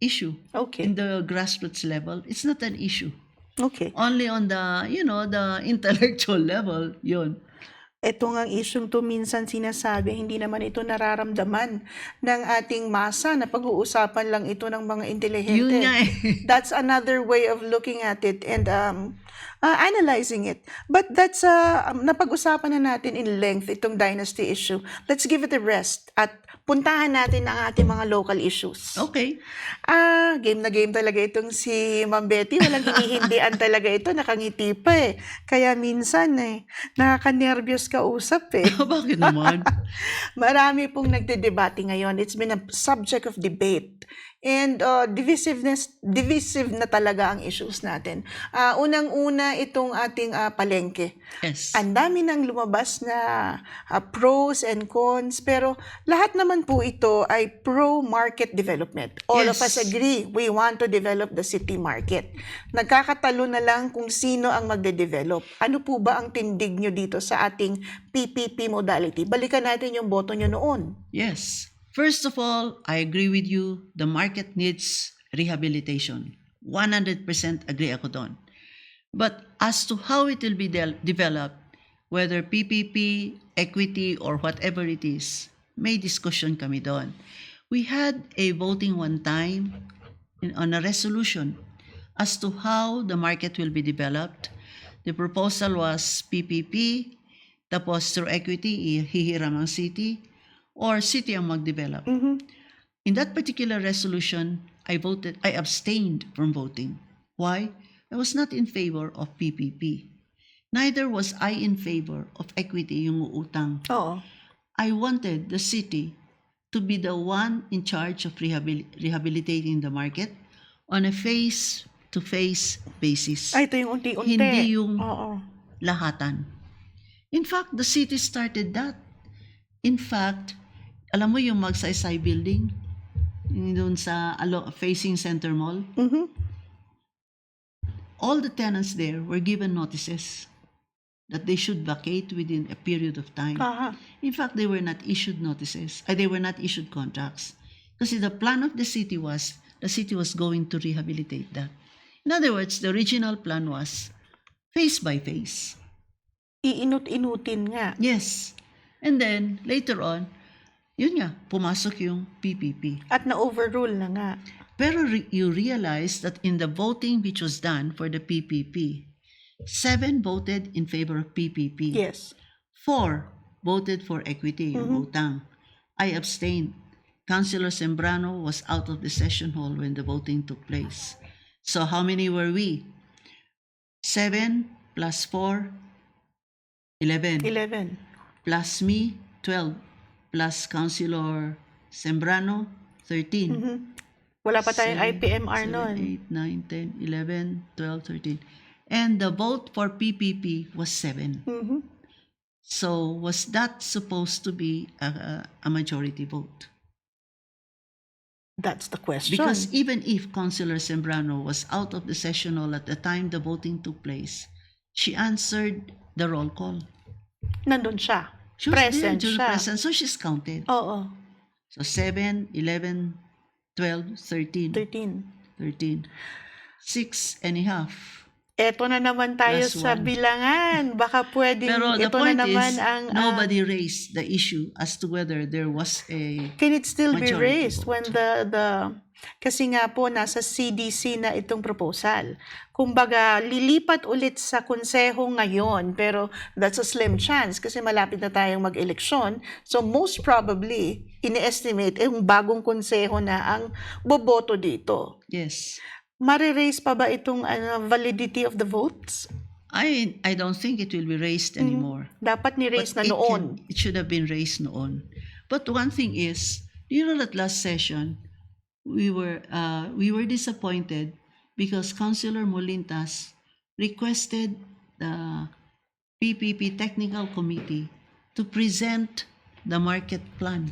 issue. Okay. In the grassroots level, it's not an issue. Okay. Only on the, the intellectual level, yun. Ito nga isyong to minsan sinasabi, hindi naman ito nararamdaman ng ating masa na pag-uusapan lang ito ng mga intelihente. Yun nga eh. That's another way of looking at it and analyzing it. But that's, napag-usapan na natin in length itong dynasty issue. Let's give it a rest at puntahan natin ang ating mga local issues. Okay. Game na game talaga itong si Ma'am Betty. Walang hinihindian talaga ito. Nakangiti pa eh. Kaya minsan nakaka-nervyos kausap eh. Bakit naman? Marami pong nagdedebate ngayon. It's been a subject of debate. And divisive na talaga ang issues natin. Unang-una itong ating palengke. Yes. Ang dami nang lumabas na pros and cons, pero lahat naman po ito ay pro-market development. All of us Yes. agree, we want to develop the city market. Nagkakatalo na lang kung sino ang magde-develop. Ano po ba ang tindig nyo dito sa ating PPP modality? Balikan natin yung boto nyo noon. Yes. First of all, I agree with you. The market needs rehabilitation. 100% agree ako doon. But as to how it will be developed, whether PPP, equity, or whatever it is, may discussion kami doon. We had a voting one time on a resolution as to how the market will be developed. The proposal was PPP, tapos through equity, hihiram ang city, or city ang mag-develop. In that particular resolution, I abstained from voting. Why? I was not in favor of PPP. Neither was I in favor of equity, yung utang. Oo. I wanted the city to be the one in charge of rehabilitating the market on a face-to-face basis. Ay, ito yung unti-unti. Hindi yung Oo. lahatan. In fact, the city started that. In fact, alam mo yung Magsaysay building, yung doon sa facing Center Mall, all the tenants there were given notices that they should vacate within a period of time. In fact, they were not issued notices. They were not issued contracts. Kasi the plan of the city was going to rehabilitate that. In other words, the original plan was face by face. Iinut-inutin nga. Yes. And then, later on, yun nga, pumasok yung PPP. At na-overrule na nga. Pero you realize that in the voting which was done for the PPP, 7 voted in favor of PPP. Yes. 4 voted for equity, yung utang. I abstained. Councilor Sembrano was out of the session hall when the voting took place. So how many were we? 7 plus 4, 11. 11. Plus me, 12. Plus Councilor Sembrano, 13. Wala pa tayong 7, IPMR nun. 8, 9, 10, 11, 12, 13. And the vote for PPP was 7. So was that supposed to be a majority vote? That's the question. Because even if Councilor Sembrano was out of the session hall at the time the voting took place, she answered the roll call. Nandun siya. She was Present there, siya. present, so she's counted. Oo. So 7, 11, 12, 13. 13. 6 and a half. Eto na naman tayo Plus sa 1. bilangan. Baka pwedeng Pero the ito point na naman is, ang... nobody raised the issue as to whether there was a... Can it still be majority raised vote. when the kasi nga po nasa CDC na itong proposal. Kumbaga lilipat ulit sa konseho ngayon, pero that's a slim chance kasi malapit na tayong mag-eleksyon. So most probably ini-estimate yung bagong konseho na ang boboto dito. Yes. Mare-raise pa ba itong validity of the votes? I don't think it will be raised anymore. Dapat ni-raise na But noon. it should have been raised noon. But one thing is, you know that last session, we were disappointed because Councilor Molintas requested the PPP Technical Committee to present the market plan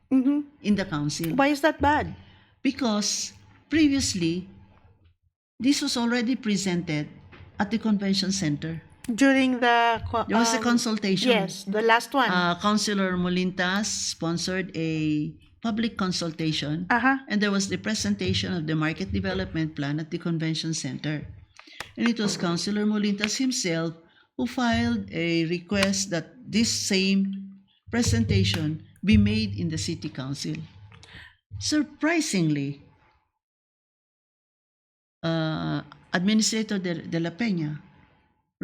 in the council. Why is that bad? Because previously, this was already presented at the convention center. During the... There was a consultation. Yes, the last one. Councilor Molintas sponsored a public consultation, and there was the presentation of the market development plan at the convention center. And it was Councilor Molintas himself who filed a request that this same presentation be made in the city council. Surprisingly, Administrator de la Peña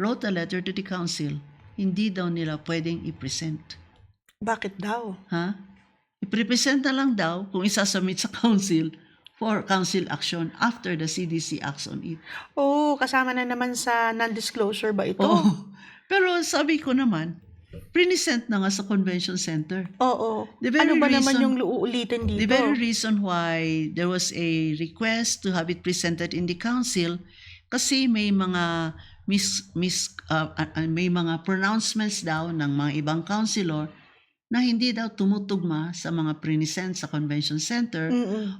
wrote a letter to the council, hindi daw nila pwedeng i-present. Bakit daw? I-present na lang daw kung isasubmit sa council for council action after the CDC acts on it. Oh, kasama na naman sa non-disclosure ba ito? Oh, pero sabi ko naman, present na nga sa convention center. Oo. Ano ba naman yung uulitin dito? The very reason why there was a request to have it presented in the council kasi may mga may mga pronouncements daw ng mga ibang councilor na hindi daw tumutugma sa mga present sa convention center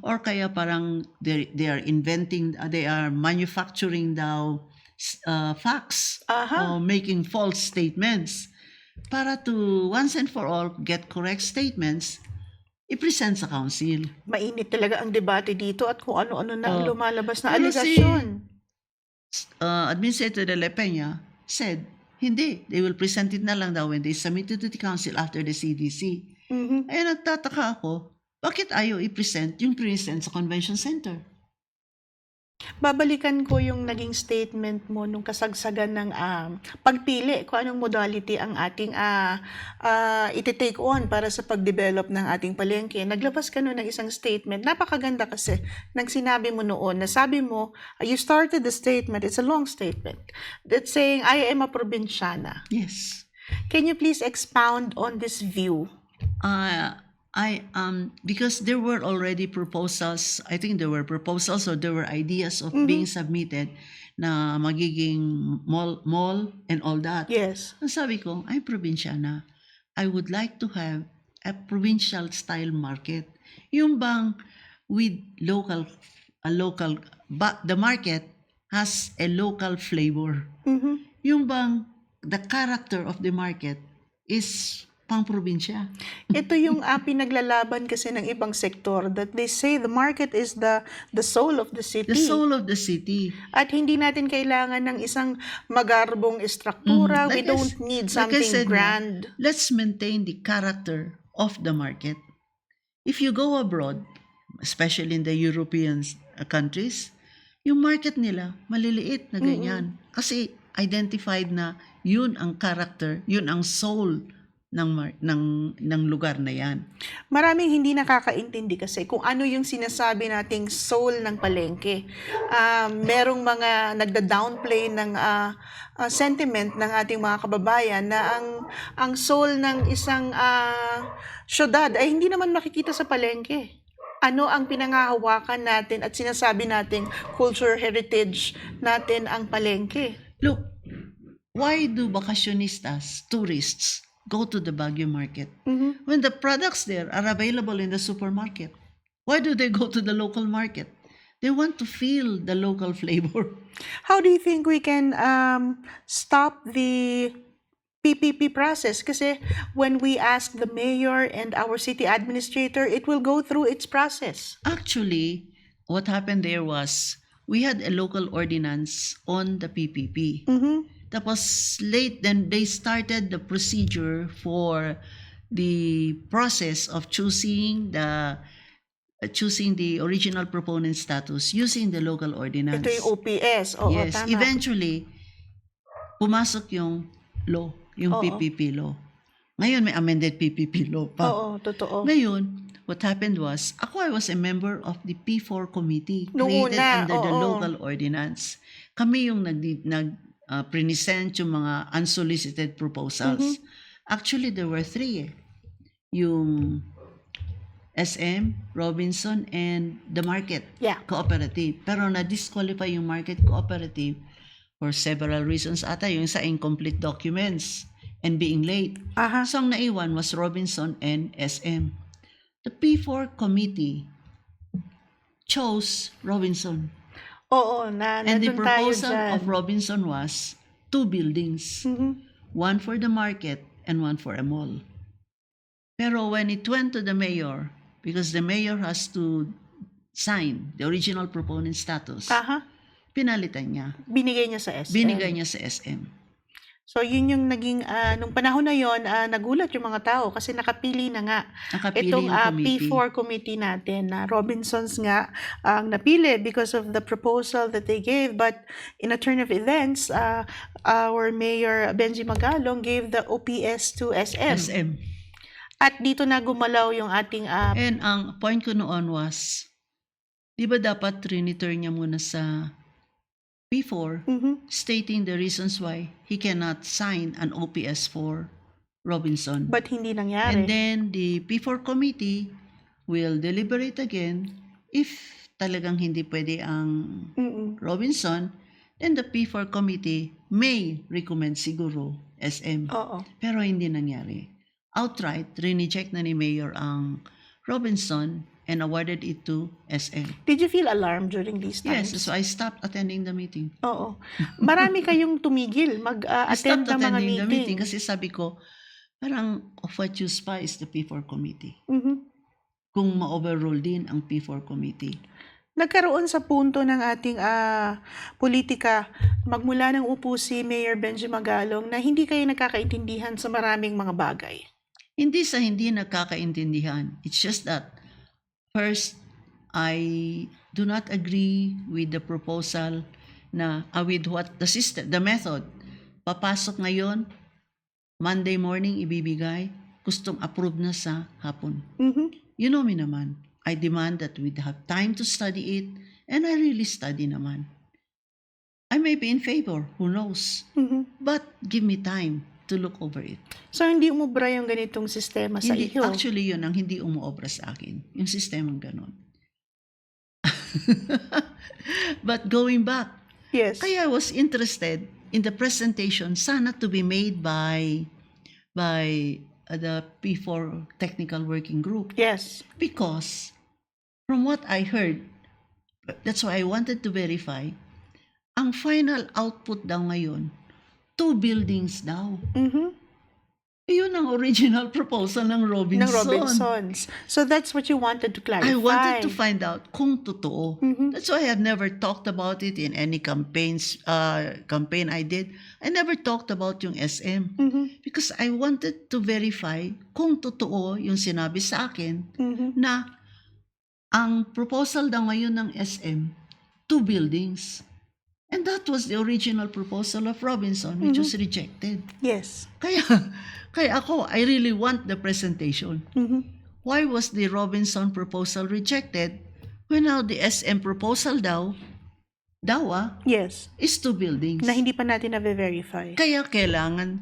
or kaya parang they are manufacturing daw facts or making false statements. Para to once and for all get correct statements, i-present sa council. Mainit talaga ang debate dito at kung ano-ano na ang lumalabas na Pero aligasyon. Administrator de la Peña said, hindi, they will present it na lang daw when they submit it to the council after the CDC. Mhm. Ay nagtataka ako, bakit ayaw i-present yung present sa convention center? Babalikan ko yung naging statement mo nung kasagsagan ng pagpili kung anong modality ang ating iti-take on para sa pag-develop ng ating palengke. Naglabas ka nun ng isang statement. Napakaganda kasi nang sinabi mo noon na sabi mo, you started the statement, it's a long statement, that's saying, I am a probinsyana. Yes. Can you please expound on this view? Because there were already proposals, I think there were proposals or there were ideas of being submitted na magiging mall and all that. Yes. Ang sabi ko, ay probinsyana. I would like to have a provincial style market. Yung bang with the market has a local flavor. Mhm. Yung bang the character of the market is pang-probinsya. Ito yung pinaglalaban kasi ng ibang sektor that they say the market is the soul of the city. The soul of the city. At hindi natin kailangan ng isang magarbong estruktura. We don't need something grand. Let's maintain the character of the market. If you go abroad, especially in the European countries, yung market nila maliliit na ganyan. Kasi identified na yun ang character, yun ang soul ng lugar na yan. Maraming hindi nakakaintindi kasi kung ano yung sinasabi nating soul ng palengke. Merong mga nagda-downplay ng sentiment ng ating mga kababayan na ang soul ng isang syudad ay hindi naman makikita sa palengke. Ano ang pinangahawakan natin at sinasabi nating culture heritage natin ang palengke? Look, why do bakasyonistas, tourists, go to the Baguio market when the products there are available in the supermarket? Why do they go to the local market? They want to feel the local flavor. How do you think we can stop the PPP process? Kasi when we ask the mayor and our city administrator, it will go through its process. Actually, what happened there was we had a local ordinance on the PPP. Tapos late, then they started the procedure for the process of choosing the original proponent status using the local ordinance. Ito yung OPS. Oo, yes, tama. eventually pumasok yung law, yung PPP law. Ngayon may amended PPP law pa. Oo, totoo. Ngayon, what happened was, I was a member of the P4 committee Noong created una, under the local ordinance. Kami yung present yung mga unsolicited proposals. Actually, there were 3 Yung SM, Robinson, and the Market Cooperative. Pero na-disqualify yung Market Cooperative for several reasons ata. Yung sa incomplete documents and being late. So, ang naiwan was Robinson and SM. The P4 committee chose Robinson. Oo, and the nandun tayo proposal dyan. of Robinson was 2 buildings. One for the market and one for a mall. Pero when it went to the mayor, because the mayor has to sign the original proponent status, pinalitan niya. Binigay niya sa SM. Binigay niya sa SM. So, yun yung naging, nung panahon na yon, nagulat yung mga tao kasi nakapili na nga Nakapili itong yung committee. P4 committee natin na Robinsons nga ang napili because of the proposal that they gave. But in a turn of events, our Mayor Benji Magalong gave the OPS to SM. SM. At dito na gumalaw yung ating... And ang point ko noon was, di ba dapat return niya muna sa P4, stating the reasons why he cannot sign an OPS for Robinson. But hindi nangyari. And then the P4 committee will deliberate again. If talagang hindi pwede ang Robinson, then the P4 committee may recommend siguro SM. Pero hindi nangyari. Outright, rineject na ni Mayor ang Robinson and awarded it to SM. Did you feel alarmed during these times? Yes, so I stopped attending the meeting. Oo. Marami kayong tumigil mag-attend ng mga attending the meeting. meeting kasi sabi ko, parang of what use pa is the P4 committee. Kung ma-overrule din ang P4 committee. Nagkaroon sa punto ng ating politika, magmula ng upo si Mayor Benji Magalong na hindi kayo nagkakaintindihan sa maraming mga bagay. Hindi sa hindi nagkakaintindihan. It's just that, first, I do not agree with the proposal na with what the system, the method. Papasok ngayon, Monday morning ibibigay, gustong approve na sa hapon. Mhm. You know me naman. I demand that we have time to study it, and I really study naman. I may be in favor, who knows? Mhm. But give me time to look over it. So, hindi umubra yung ganitong sistema sa Hindi, iyo? actually, yun ang hindi umuobra sa akin. Yung sistemang ganon. But going back, Yes. kaya I was interested in the presentation sana to be made by the P4 Technical Working Group. Yes. Because from what I heard, that's why I wanted to verify, ang final output daw ngayon, 2 buildings daw. Mhm. Yun ang original proposal ng Ng Robinson. Robinsons. So, that's what you wanted to clarify. I wanted to find out kung totoo. Mhm. That's why I have never talked about it in any campaign I did. I never talked about yung SM. Mhm. Because I wanted to verify kung totoo yung sinabi sa akin Mhm. na ang proposal daw ngayon ng SM, 2 buildings. And that was the original proposal of Robinson, which was rejected. Yes. Kaya ako, I really want the presentation. Mhm. Why was the Robinson proposal rejected when now the SM proposal daw Yes. is 2 buildings? Na hindi pa natin na-verify. Kaya kailangan,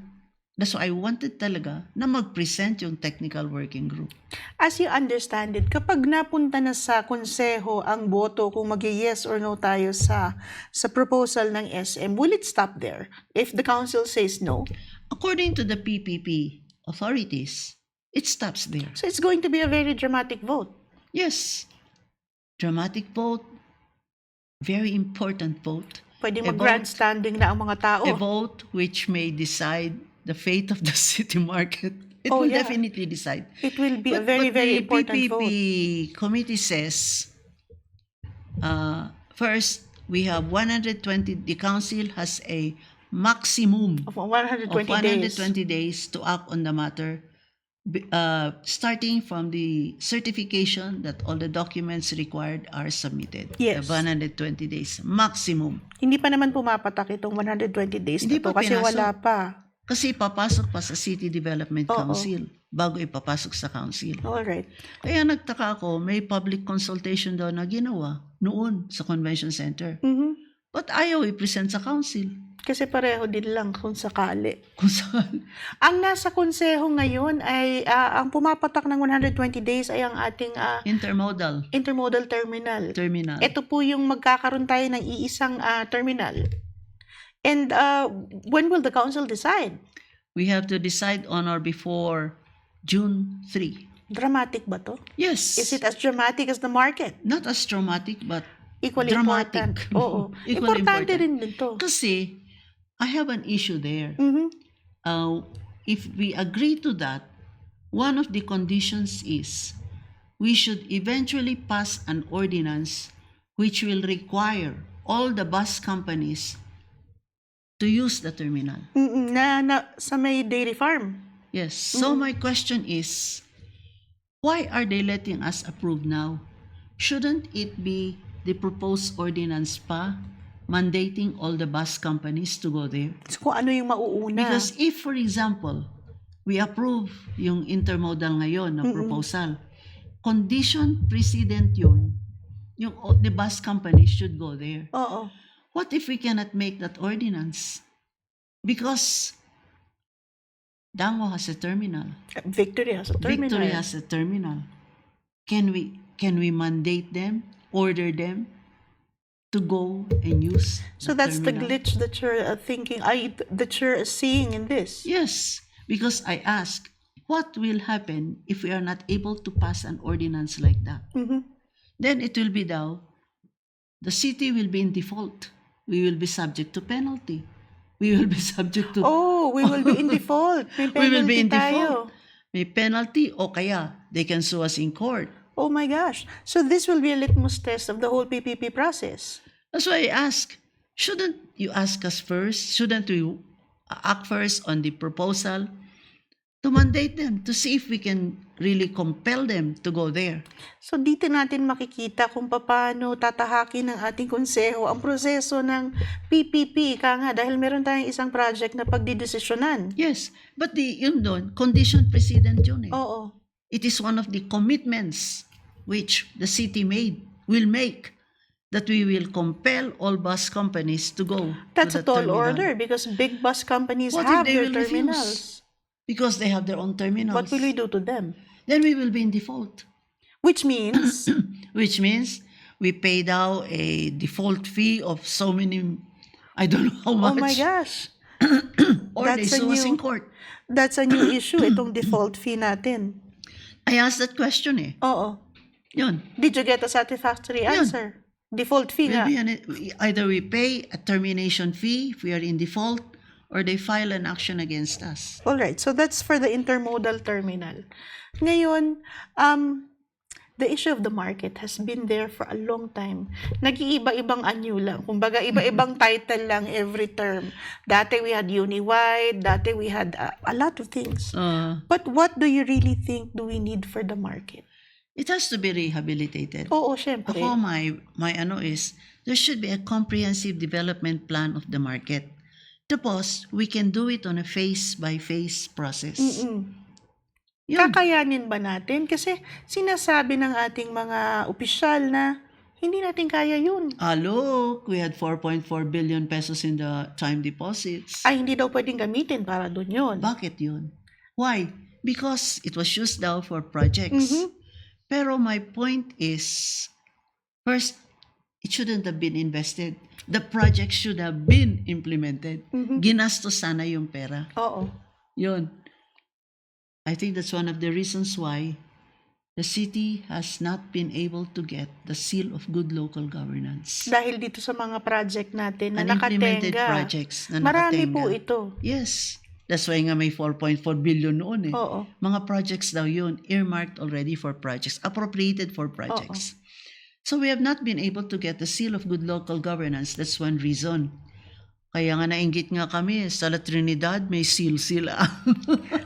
that's why I wanted talaga na mag-present yung technical working group. As you understand it, kapag napunta na sa konseho ang boto kung mag-yes or no tayo sa proposal ng SM, will it stop there? If the council says no? According to the PPP authorities, it stops there. So it's going to be a very dramatic vote. Yes, dramatic vote, very important vote. Pwede A mag-grandstanding na ang mga tao. A vote which may decide the fate of the city market. It Oh, will yeah. definitely decide. It will be a But very, very the important PPP vote. committee says, first, we have 120, the council has a maximum Of 120 of 120 days. days to act on the matter, starting from the certification that all the documents required are submitted. Yes. The 120 days, maximum. Hindi pa naman pumapatak itong 120 days Hindi na to pa kasi pinasok. wala pa. Kasi papasok pa sa City Development Oo. Council bago ipapasok sa council. Alright. Kaya nagtaka ako, may public consultation daw na ginawa noon sa convention center. Mhm. But ayaw i-present sa council. Kasi pareho din lang kung sakali. Kung saan. Ang nasa konseho ngayon ay ang pumapatak ng 120 days ay ang ating Intermodal intermodal terminal. terminal. Ito po yung magkakaroon tayo ng iisang terminal. And when will the council decide? We have to decide on or before June 3. Dramatic ba to? Yes. Is it as dramatic as the market? Not as traumatic, but Equally dramatic. important. Oo. Equally Importante important. rin din to. Kasi I have an issue there. Mhm. If we agree to that, one of the conditions is we should eventually pass an ordinance which will require all the bus companies to use the terminal. Mm-mm, na sa may dairy farm. Yes. So my question is, why are they letting us approve now? Shouldn't it be the proposed ordinance pa mandating all the bus companies to go there? So kung ano yung mauuna. Because if, for example, we approve yung intermodal ngayon na proposal, condition precedent yun, yung the bus companies should go there. Oo. What if we cannot make that ordinance? Because Dango has a terminal. Victory has a terminal. Victory has a terminal. Can we mandate them, order them to go and use So that's the terminal? glitch that you're thinking, that you're seeing in this. Yes, because I ask, what will happen if we are not able to pass an ordinance like that? Mhm. Then it will be daw, the city will be in default. We will be subject to penalty. We will be subject to... Oh, we will be in default. May we will be penalty in tayo. default. May penalty o kaya they can sue us in court. Oh my gosh. So this will be a litmus test of the whole PPP process. That's why I ask, shouldn't you ask us first? Shouldn't we act first on the proposal to mandate them to see if we can really compel them to go there? So dito natin makikita kung paano tatahakin ng ating konseho ang proseso ng PPP. Nga dahil meron tayong isang project na pagdidesisyonan. Yes, but yun doon, condition precedent yun eh. Oo. It is one of the commitments which the city will make that we will compel all bus companies to go That's to a the tall terminal. order because big bus companies What if have they their will refuse? terminals. Because they have their own terminals. What will we do to them? Then we will be in default. Which means, Which means we pay now a default fee of so many, I don't know how oh much. my gosh, Or they that's a sue us in new- court. that's a new issue, itong default fee natin. I asked that question eh. Oo. Yun. Did you get a satisfactory Yun. answer? Default fee nga. Either we pay a termination fee if we are in default, or they file an action against us. Alright, so that's for the intermodal terminal. Ngayon, the issue of the market has been there for a long time. Nag-iiba-ibang anyo lang. Kumbaga, iba-ibang title lang every term. Dati we had Uniwide, dati we had a lot of things. But what do you really think do we need for the market? It has to be rehabilitated. Oo, syempre. Ako, my ano is, there should be a comprehensive development plan of the market. Tapos, we can do it on a phase-by-phase process. Yun. Kakayanin ba natin? Kasi sinasabi ng ating mga opisyal na hindi natin kaya yun. Look, we had 4.4 billion pesos in the time deposits. Ay, hindi daw pwedeng gamitin para doon yun. Bakit yun? Why? Because it was used daw for projects. Pero my point is, first, it shouldn't have been invested. The project should have been implemented. Ginastos sana yung pera. Oo. Yun. I think that's one of the reasons why the city has not been able to get the seal of good local governance. Dahil dito sa mga project natin na Unimplemented nakatenga. projects na Marami nakatenga. po ito. Yes. That's why nga may 4.4 billion noon eh. Oo. Mga projects daw yun, earmarked already for projects, appropriated for projects. So we have not been able to get the seal of good local governance. That's one reason. Kaya nga nainggit nga kami, sa La Trinidad may seal sila.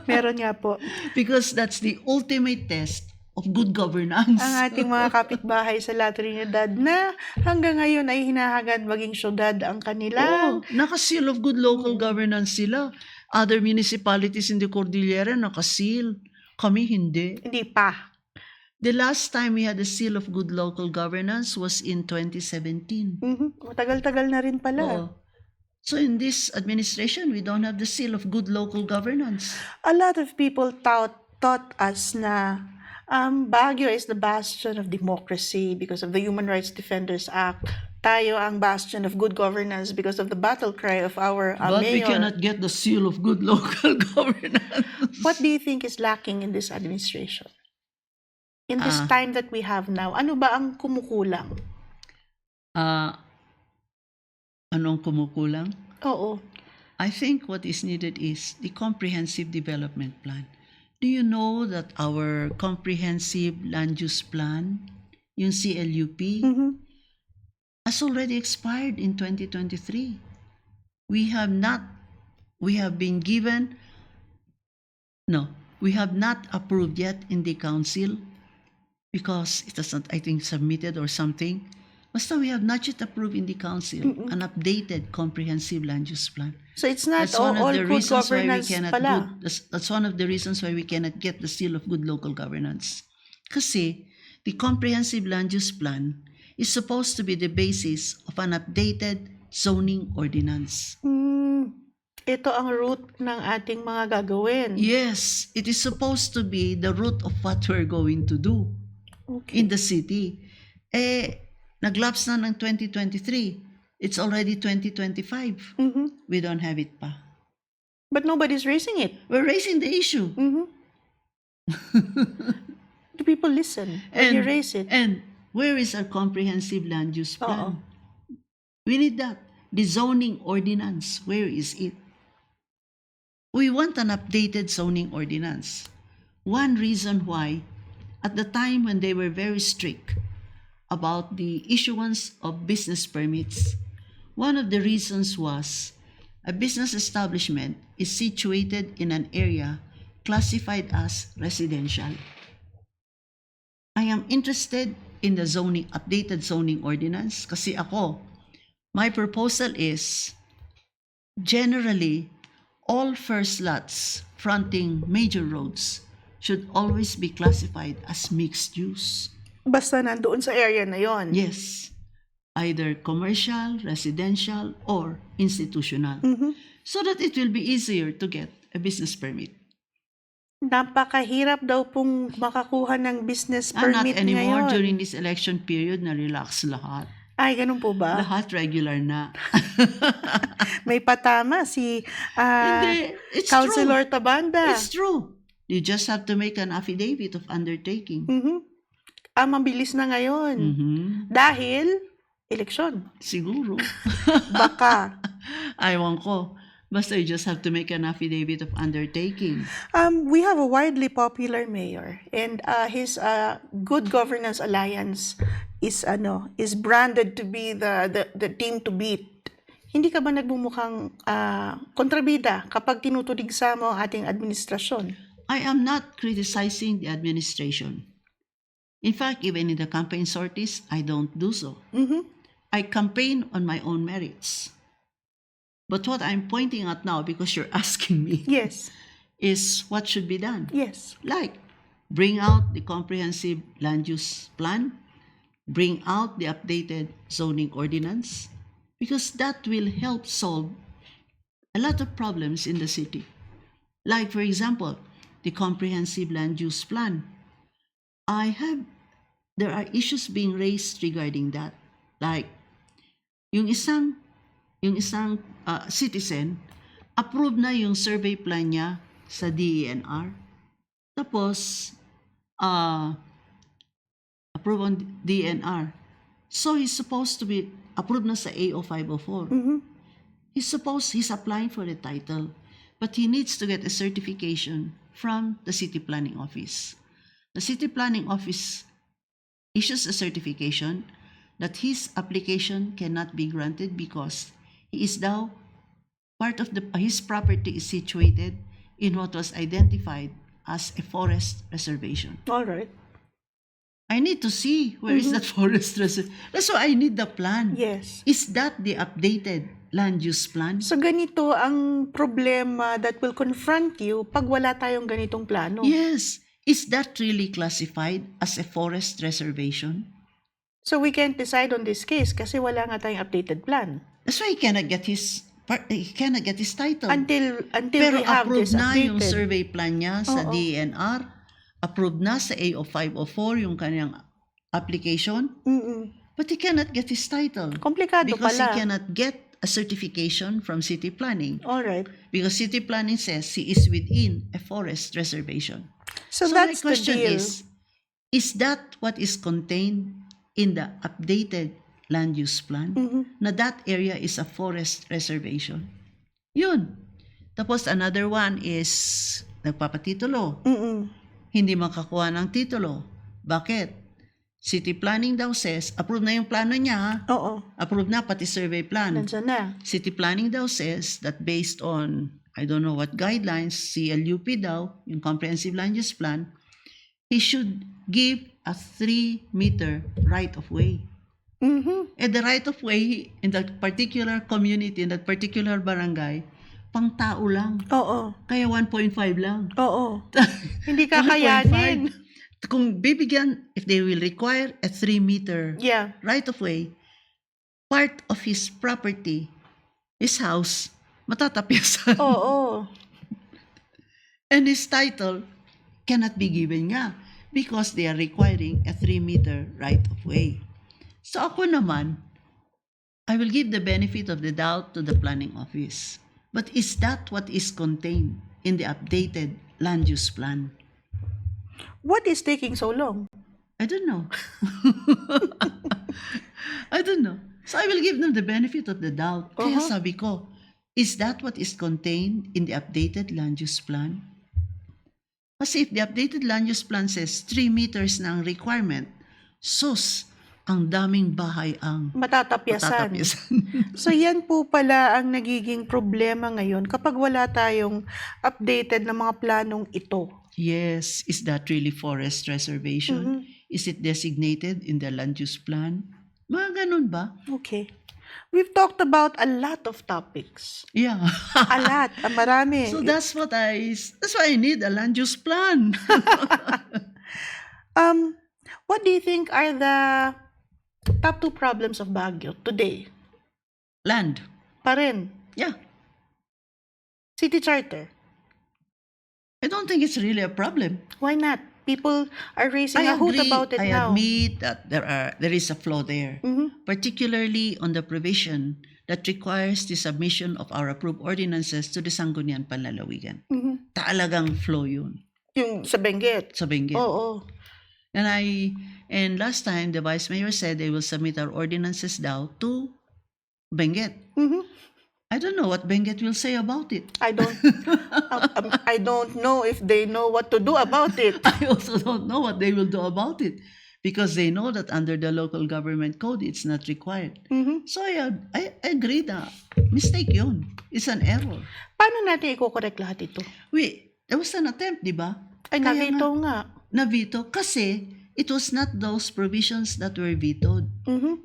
Meron nga po. Because that's the ultimate test of good governance. Ang ating mga kapitbahay sa La Trinidad na hanggang ngayon ay hinahagad maging syudad ang kanilang. Naka-seal of good local governance sila. Other municipalities in the Cordillera naka-seal. Kami hindi. Hindi pa. The last time we had a seal of good local governance was in 2017. Matagal-tagal na rin pala. Oo. So in this administration, we don't have the seal of good local governance. A lot of people taught us na Baguio is the bastion of democracy because of the Human Rights Defenders Act. Tayo ang bastion of good governance because of the battle cry of our But we mayor. cannot get the seal of good local governance. What do you think is lacking in this administration? In this time that we have now, ano ba ang kumukulang? Anong kumukulang? Oo. I think what is needed is the comprehensive development plan. Do you know that our comprehensive land use plan, yung CLUP, has already expired in 2023? We have not approved yet in the council because it was not, I think, submitted or something. Basta we have not yet approved in the council an updated comprehensive land use plan. So it's not That's all one of the good reasons why we governance cannot pala. that's one of the reasons why we cannot get the seal of good local governance. Kasi the comprehensive land use plan is supposed to be the basis of an updated zoning ordinance. Ito ang root ng ating mga gagawin. Yes, it is supposed to be the root of what we're going to do in the city. Naglaps na ng 2023. It's already 2025. We don't have it pa. But nobody's raising it. We're raising the issue. Do people listen when you raise it? And where is our comprehensive land use plan? Oo. We need that. The zoning ordinance, where is it? We want an updated zoning ordinance. One reason why at the time when they were very strict about the issuance of business permits, one of the reasons was a business establishment is situated in an area classified as residential. I am interested in the updated zoning ordinance kasi my proposal is generally all first lots fronting major roads should always be classified as mixed use. Basta nandoon sa area na yon. Yes, either commercial, residential, or institutional, so that it will be easier to get a business permit. Napakahirap daw pong makakuha ng business Not permit anymore ngayon. during this election period na relax lahat. Ay, ganun po ba? Lahat regular na. May patama si Hindi, it's Councilor true. Tabanda. It's true. You just have to make an affidavit of undertaking. Mabilis na ngayon. Dahil, eleksyon. Siguro. Baka. Aywan ko. Basta you just have to make an affidavit of undertaking. We have a widely popular mayor, and his Good Governance Alliance is branded to be the team to beat. Hindi ka ba nagbumukhang kontrabida kapag tinutuligsa mo ang ating administrasyon? I am not criticizing the administration. In fact, even in the campaign sorties, I don't do so. I campaign on my own merits. But what I'm pointing at now, because you're asking me, Yes. is what should be done. Yes. Like, bring out the comprehensive land use plan, bring out the updated zoning ordinance, because that will help solve a lot of problems in the city. Like, for example, the comprehensive land use plan. There are issues being raised regarding that. Like, yung isang citizen, approve na yung survey plan niya sa DENR. Tapos, approve on DENR. So, he's supposed to be approved na sa AO 504. He's applying for the title, but he needs to get a certification from the city planning office. The city planning office issues a certification that his application cannot be granted because he is now his property is situated in what was identified as a forest reservation. All right. I need to see where is that forest reservation. That's why I need the plan. Yes. Is that the updated land use plan? So ganito ang problema that will confront you pag wala tayong ganitong plano. Yes. Is that really classified as a forest reservation? So we can't decide on this case kasi wala nga tayong updated plan. That's why he cannot get his title. Until Pero we have approved this na updated. yung survey plan niya sa Oo. DENR, approved na sa AO 504 yung kanyang application, but he cannot get his title. Komplikado Because pala. he cannot get a certification from city planning. All right. Because city planning says he is within a forest reservation. So my that's the question deal. is that what is contained in the updated land use plan? Na that area is a forest reservation. Yun. Tapos another one is nagpapatitulo. Hindi makakuha ng titulo. Bakit? City planning daw says, approve na yung plano niya ha? Oo. Approve na pati survey plan. Nandiyan na. City planning daw says that based on, I don't know what guidelines, CLUP daw, yung comprehensive land use plan, he should give a 3-meter right-of-way. And the right-of-way in that particular community, in that particular barangay, pang tao lang. Oo. Kaya 1.5 lang. Oo. Hindi kakayanin. 1.5. Kung bibigyan, if they will require a 3-meter Yeah. right-of-way, part of his property, his house, matatapiasan. Oo. And his title cannot be given nga because they are requiring a 3-meter right-of-way. So ako naman, I will give the benefit of the doubt to the planning office. But is that what is contained in the updated land use plan? What is taking so long? I don't know. I don't know. So I will give them the benefit of the doubt. Kaya sabi ko, is that what is contained in the updated land use plan? Kasi if the updated land use plan says 3 meters na ang requirement, sus, ang daming bahay ang Matatapyasan. matatapyasan. So yan po pala ang nagiging problema ngayon kapag wala tayong updated na mga planong ito. Yes, is that really forest reservation? Is it designated in the land use plan? Mga ganun ba? Okay. We've talked about a lot of topics. Yeah. A lot. Marami. So that's why I need a land use plan. What do you think are the top 2 problems of Baguio today? Land. Pa rin. Yeah. City charter. I don't think it's really a problem. Why not? People are raising a hoot about it I now. admit that there is a flaw there, particularly on the provision that requires the submission of our approved ordinances to the Sangguniang Panlalawigan. Talagang flaw yun Yung sa Benguet. sa Benguet. Oo. And last time, the Vice Mayor said they will submit our ordinances daw to Benguet. I don't know what Benguet will say about it. I don't know if they know what to do about it. I also don't know what they will do about it because they know that under the local government code, it's not required. So I agree na mistake yun. It's an error. Paano natin i-correct lahat ito? There was an attempt, di ba? Ay, Kaya navito nga. Na-veto kasi it was not those provisions that were vetoed.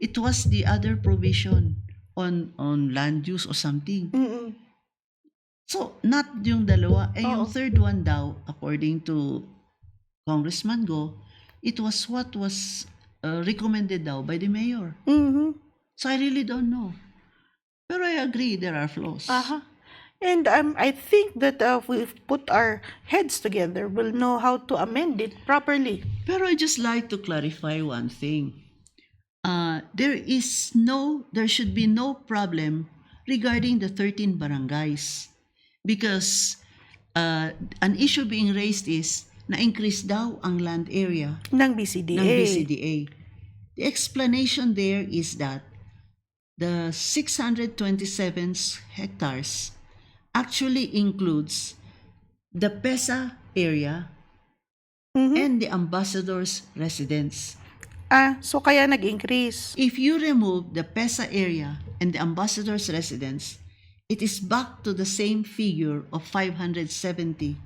It was the other provision on land use or something. So, not yung dalawa. Yung third one daw, according to Congressman Go, it was what was recommended daw by the mayor. So, I really don't know. Pero I agree, there are flaws. And I think that if we put our heads together, we'll know how to amend it properly. Pero I just like to clarify one thing. There should be no problem regarding the 13 barangays because an issue being raised is na-increase daw ang land area Ng BCDA. ng BCDA. The explanation there is that the 627 hectares actually includes the PESA area and the ambassador's residence. So kaya nag-increase. If you remove the PESA area and the ambassador's residence, it is back to the same figure of 570.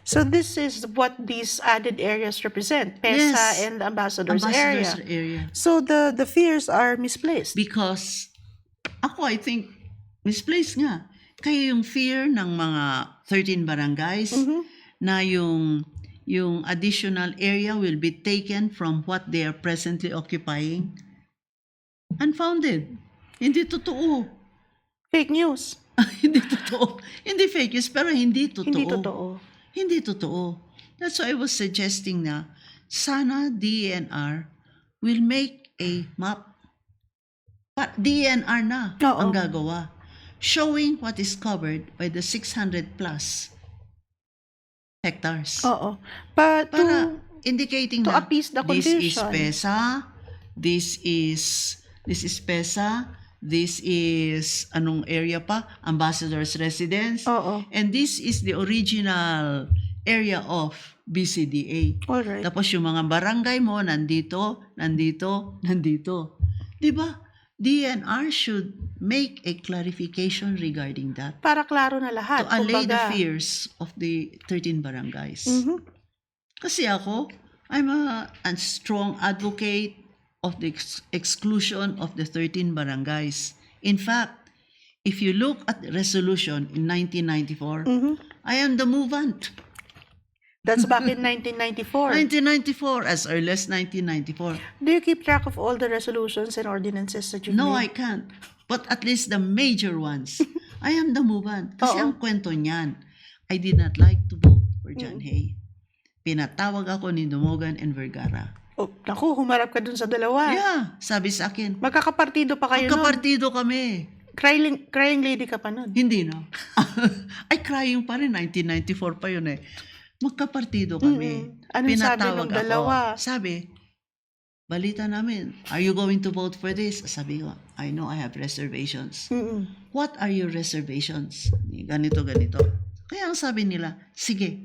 So this is what these added areas represent, PESA Yes. and Ambassador's area. Ambassador's area. So the fears are misplaced. Because I think misplaced nga. Kaya yung fear ng mga 13 barangays na yung additional area will be taken from what they are presently occupying. Unfounded. Hindi totoo. Fake news. Hindi totoo. Hindi fake news, pero hindi totoo. Hindi totoo. Hindi totoo. That's why I was suggesting na sana DENR will make a map. DENR na Oo. ang gagawa. Showing what is covered by the 600 plus hectares. Oo. Para indicating to na appease the this is condition. PESA, this is PESA, this is anong area pa? Ambassador's residence. Oo. And this is the original area of BCDA. Alright. Tapos yung mga barangay mo nandito. 'Di ba? DNR should make a clarification regarding that Para klaro na lahat. to allay the Kumbaga, fears of the 13 barangays. Kasi ako, I'm a strong advocate of the exclusion of the 13 barangays. In fact, if you look at the resolution in 1994, I am the movant. That's back in 1994. 1994, as early as 1994. Do you keep track of all the resolutions and ordinances that you've No, I made? can't. But at least the major ones, I am the movant. Kasi Oo. ang kwento niyan, I did not like to vote for John Hay. Pinatawag ako ni Dumogan and Vergara. Oh, naku, humarap ka dun sa dalawa. Yeah, sabi sa akin, Magkakapartido pa kayo nun. magkapartido kami. Crying lady ka pa nun. Hindi na. Ay, crying pa rin. 1994 pa yun eh. Magkapartido kami. Anong sabi nung dalawa? Sabi, balita namin, are you going to vote for this? Sabi ko, I know I have reservations. What are your reservations? Ganito. Kaya ang sabi nila, sige,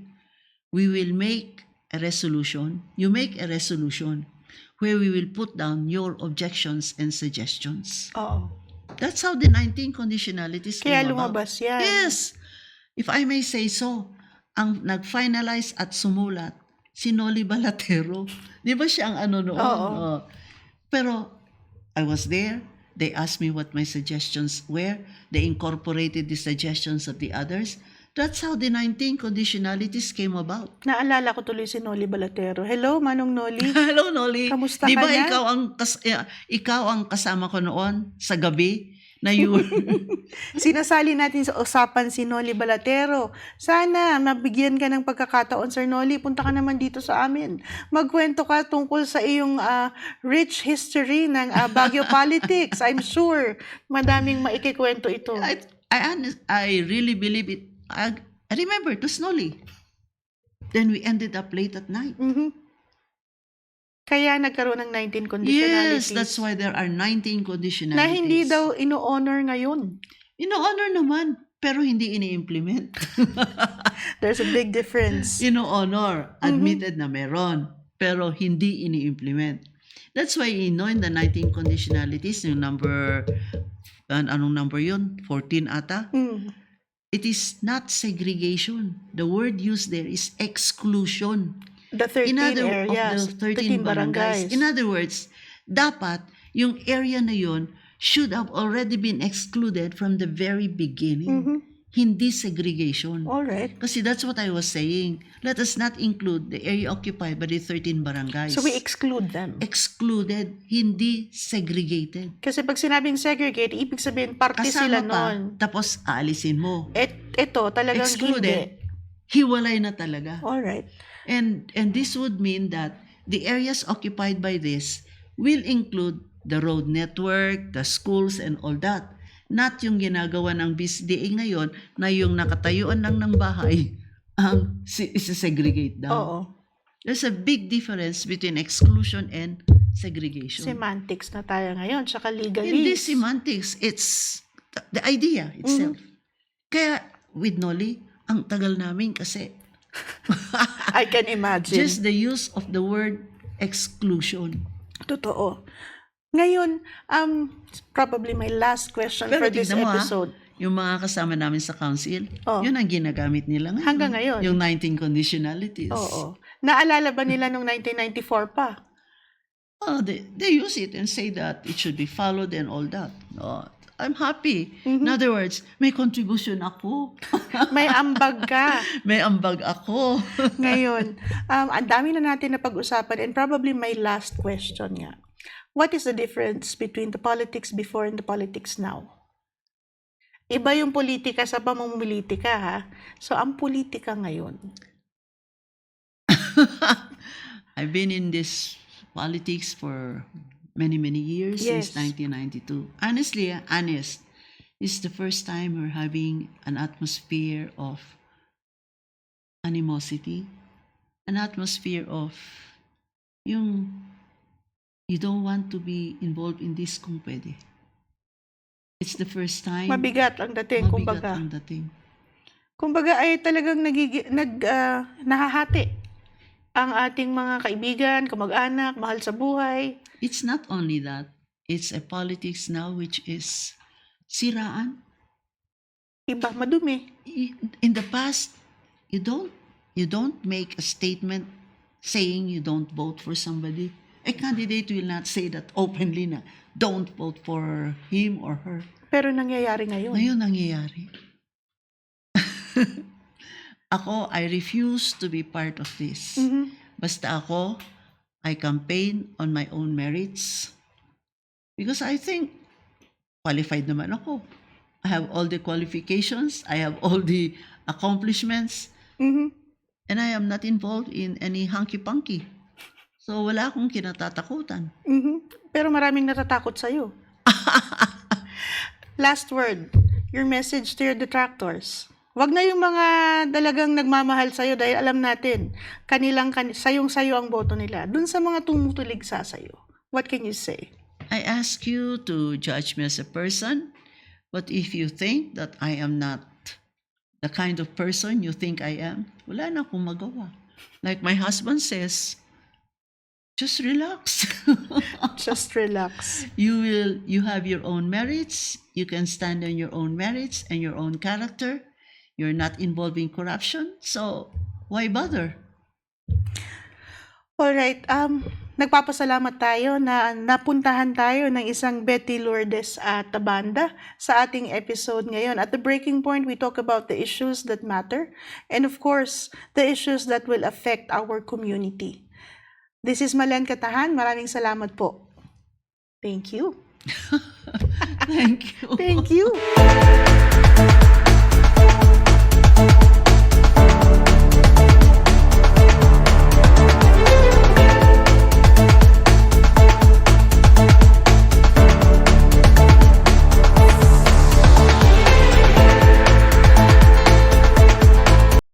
we will make a resolution. You make a resolution where we will put down your objections and suggestions. Oo. That's how the 19 conditionalities Kaya came about. lumabas yan. Yes. If I may say so, ang nag-finalize at sumulat, si Noli Balatero. Di ba siya ang ano noon? Oo. Oh. Pero I was there. They asked me what my suggestions were. They incorporated the suggestions of the others. That's how the 19 conditionalities came about. Naalala ko tuloy si Noli Balatero. Hello, Manong Noli. Hello, Noli. Kamusta Di ka ba na? ikaw ang kasama ko noon sa gabi na yun? Sinasali natin sa usapan si Noli Balatero. Sana mabigyan ka ng pagkakataon, Sir Noli. Punta ka naman dito sa amin. Magkwento ka tungkol sa iyong rich history ng Baguio politics. I'm sure madaming maikikwento ito. I really believe it. I remember, it was Noli. Then we ended up late at night. Mhm. Kaya nagkaroon ng 19 conditionalities. Yes, that's why there are 19 conditionalities. Na hindi daw ino-honor ngayon. Ino-honor naman, pero hindi ini-implement. There's a big difference. Ino-honor, admitted na meron, pero hindi ini-implement. That's why in the 19 conditionalities, yung number, anong number yun? 14 ata? It is not segregation. The word used there is exclusion. The 13 areas, Of the 13 barangays. In other words, dapat yung area na yun should have already been excluded from the very beginning. Hindi segregation. All right. Kasi that's what I was saying. Let us not include the area occupied by the 13 barangays. So we exclude them. Excluded, hindi segregated. Kasi pag sinabing segregate, ibig sabihin parte sila Kasama pa, nun. tapos aalisin mo. Ito talagang Excluded, hindi. hiwalay na talaga. All right. And this would mean that the areas occupied by this will include the road network, the schools, and all that. Not yung ginagawa ng BSDA ngayon na yung nakatayuan lang ng bahay ang segregate daw. Oo. There's a big difference between exclusion and segregation. Semantics na tayo ngayon, tsaka legalese. Hindi semantics, it's the idea itself. Kaya with Noli, ang tagal namin kasi I can imagine. just the use of the word exclusion. Totoo. Ngayon, probably my last question Pero for this tignan mo, episode. Yung mga kasama namin sa council, yun ang ginagamit nila ngayon. Hanggang ngayon. Yung 19 conditionalities. Oo. Naalala ba nila nung 1994 pa? Oh, they use it and say that it should be followed and all that. Oh, I'm happy. In other words, may contribution ako. May ambag ka. May ambag ako. Ngayon, ang dami na natin na pag-usapan and probably my last question nga. What is the difference between the politics before and the politics now? Iba yung politika sa pamumulitika, ha? So, ang politika ngayon. I've been in this politics for many years, Yes. since 1992. Honestly, honest, it's the first time we're having an atmosphere of animosity, an atmosphere of yung you don't want to be involved in this kung pwede. It's the first time. Mabigat ang dating, Mabigat kumbaga. ang dating. Kumbaga ay talagang nahahati ang ating mga kaibigan, kamag-anak, mahal sa buhay. It's not only that. It's a politics now which is siraan. Iba, madumi. In the past, you don't make a statement saying you don't vote for somebody. A candidate will not say that openly na don't vote for him or her. Pero nangyayari ngayon. Ngayon nangyayari. Ako, I refuse to be part of this. Basta ako, I campaign on my own merits. Because I think, qualified naman ako. I have all the qualifications. I have all the accomplishments. And I am not involved in any hanky-panky. So, wala akong kinatatakutan. Pero maraming natatakot sa'yo. Last word, your message to your detractors. Wag na yung mga dalagang nagmamahal sa'yo dahil alam natin, sayong-sayo ang boto nila. Dun sa mga tumutuligsa sa'yo, what can you say? I ask you to judge me as a person, but if you think that I am not the kind of person you think I am, wala na akong magawa. Like my husband says, just relax. Just relax. You have your own merits. You can stand on your own merits and your own character. You're not involved in corruption. So why bother? Alright, nagpapasalamat tayo na napuntahan tayo ng isang Betty Lourdes at Tabanda sa ating episode ngayon. At the breaking point, we talk about the issues that matter and of course, the issues that will affect our community. This is Malen Katahan. Maraming salamat po. Thank you. Thank you. Thank you.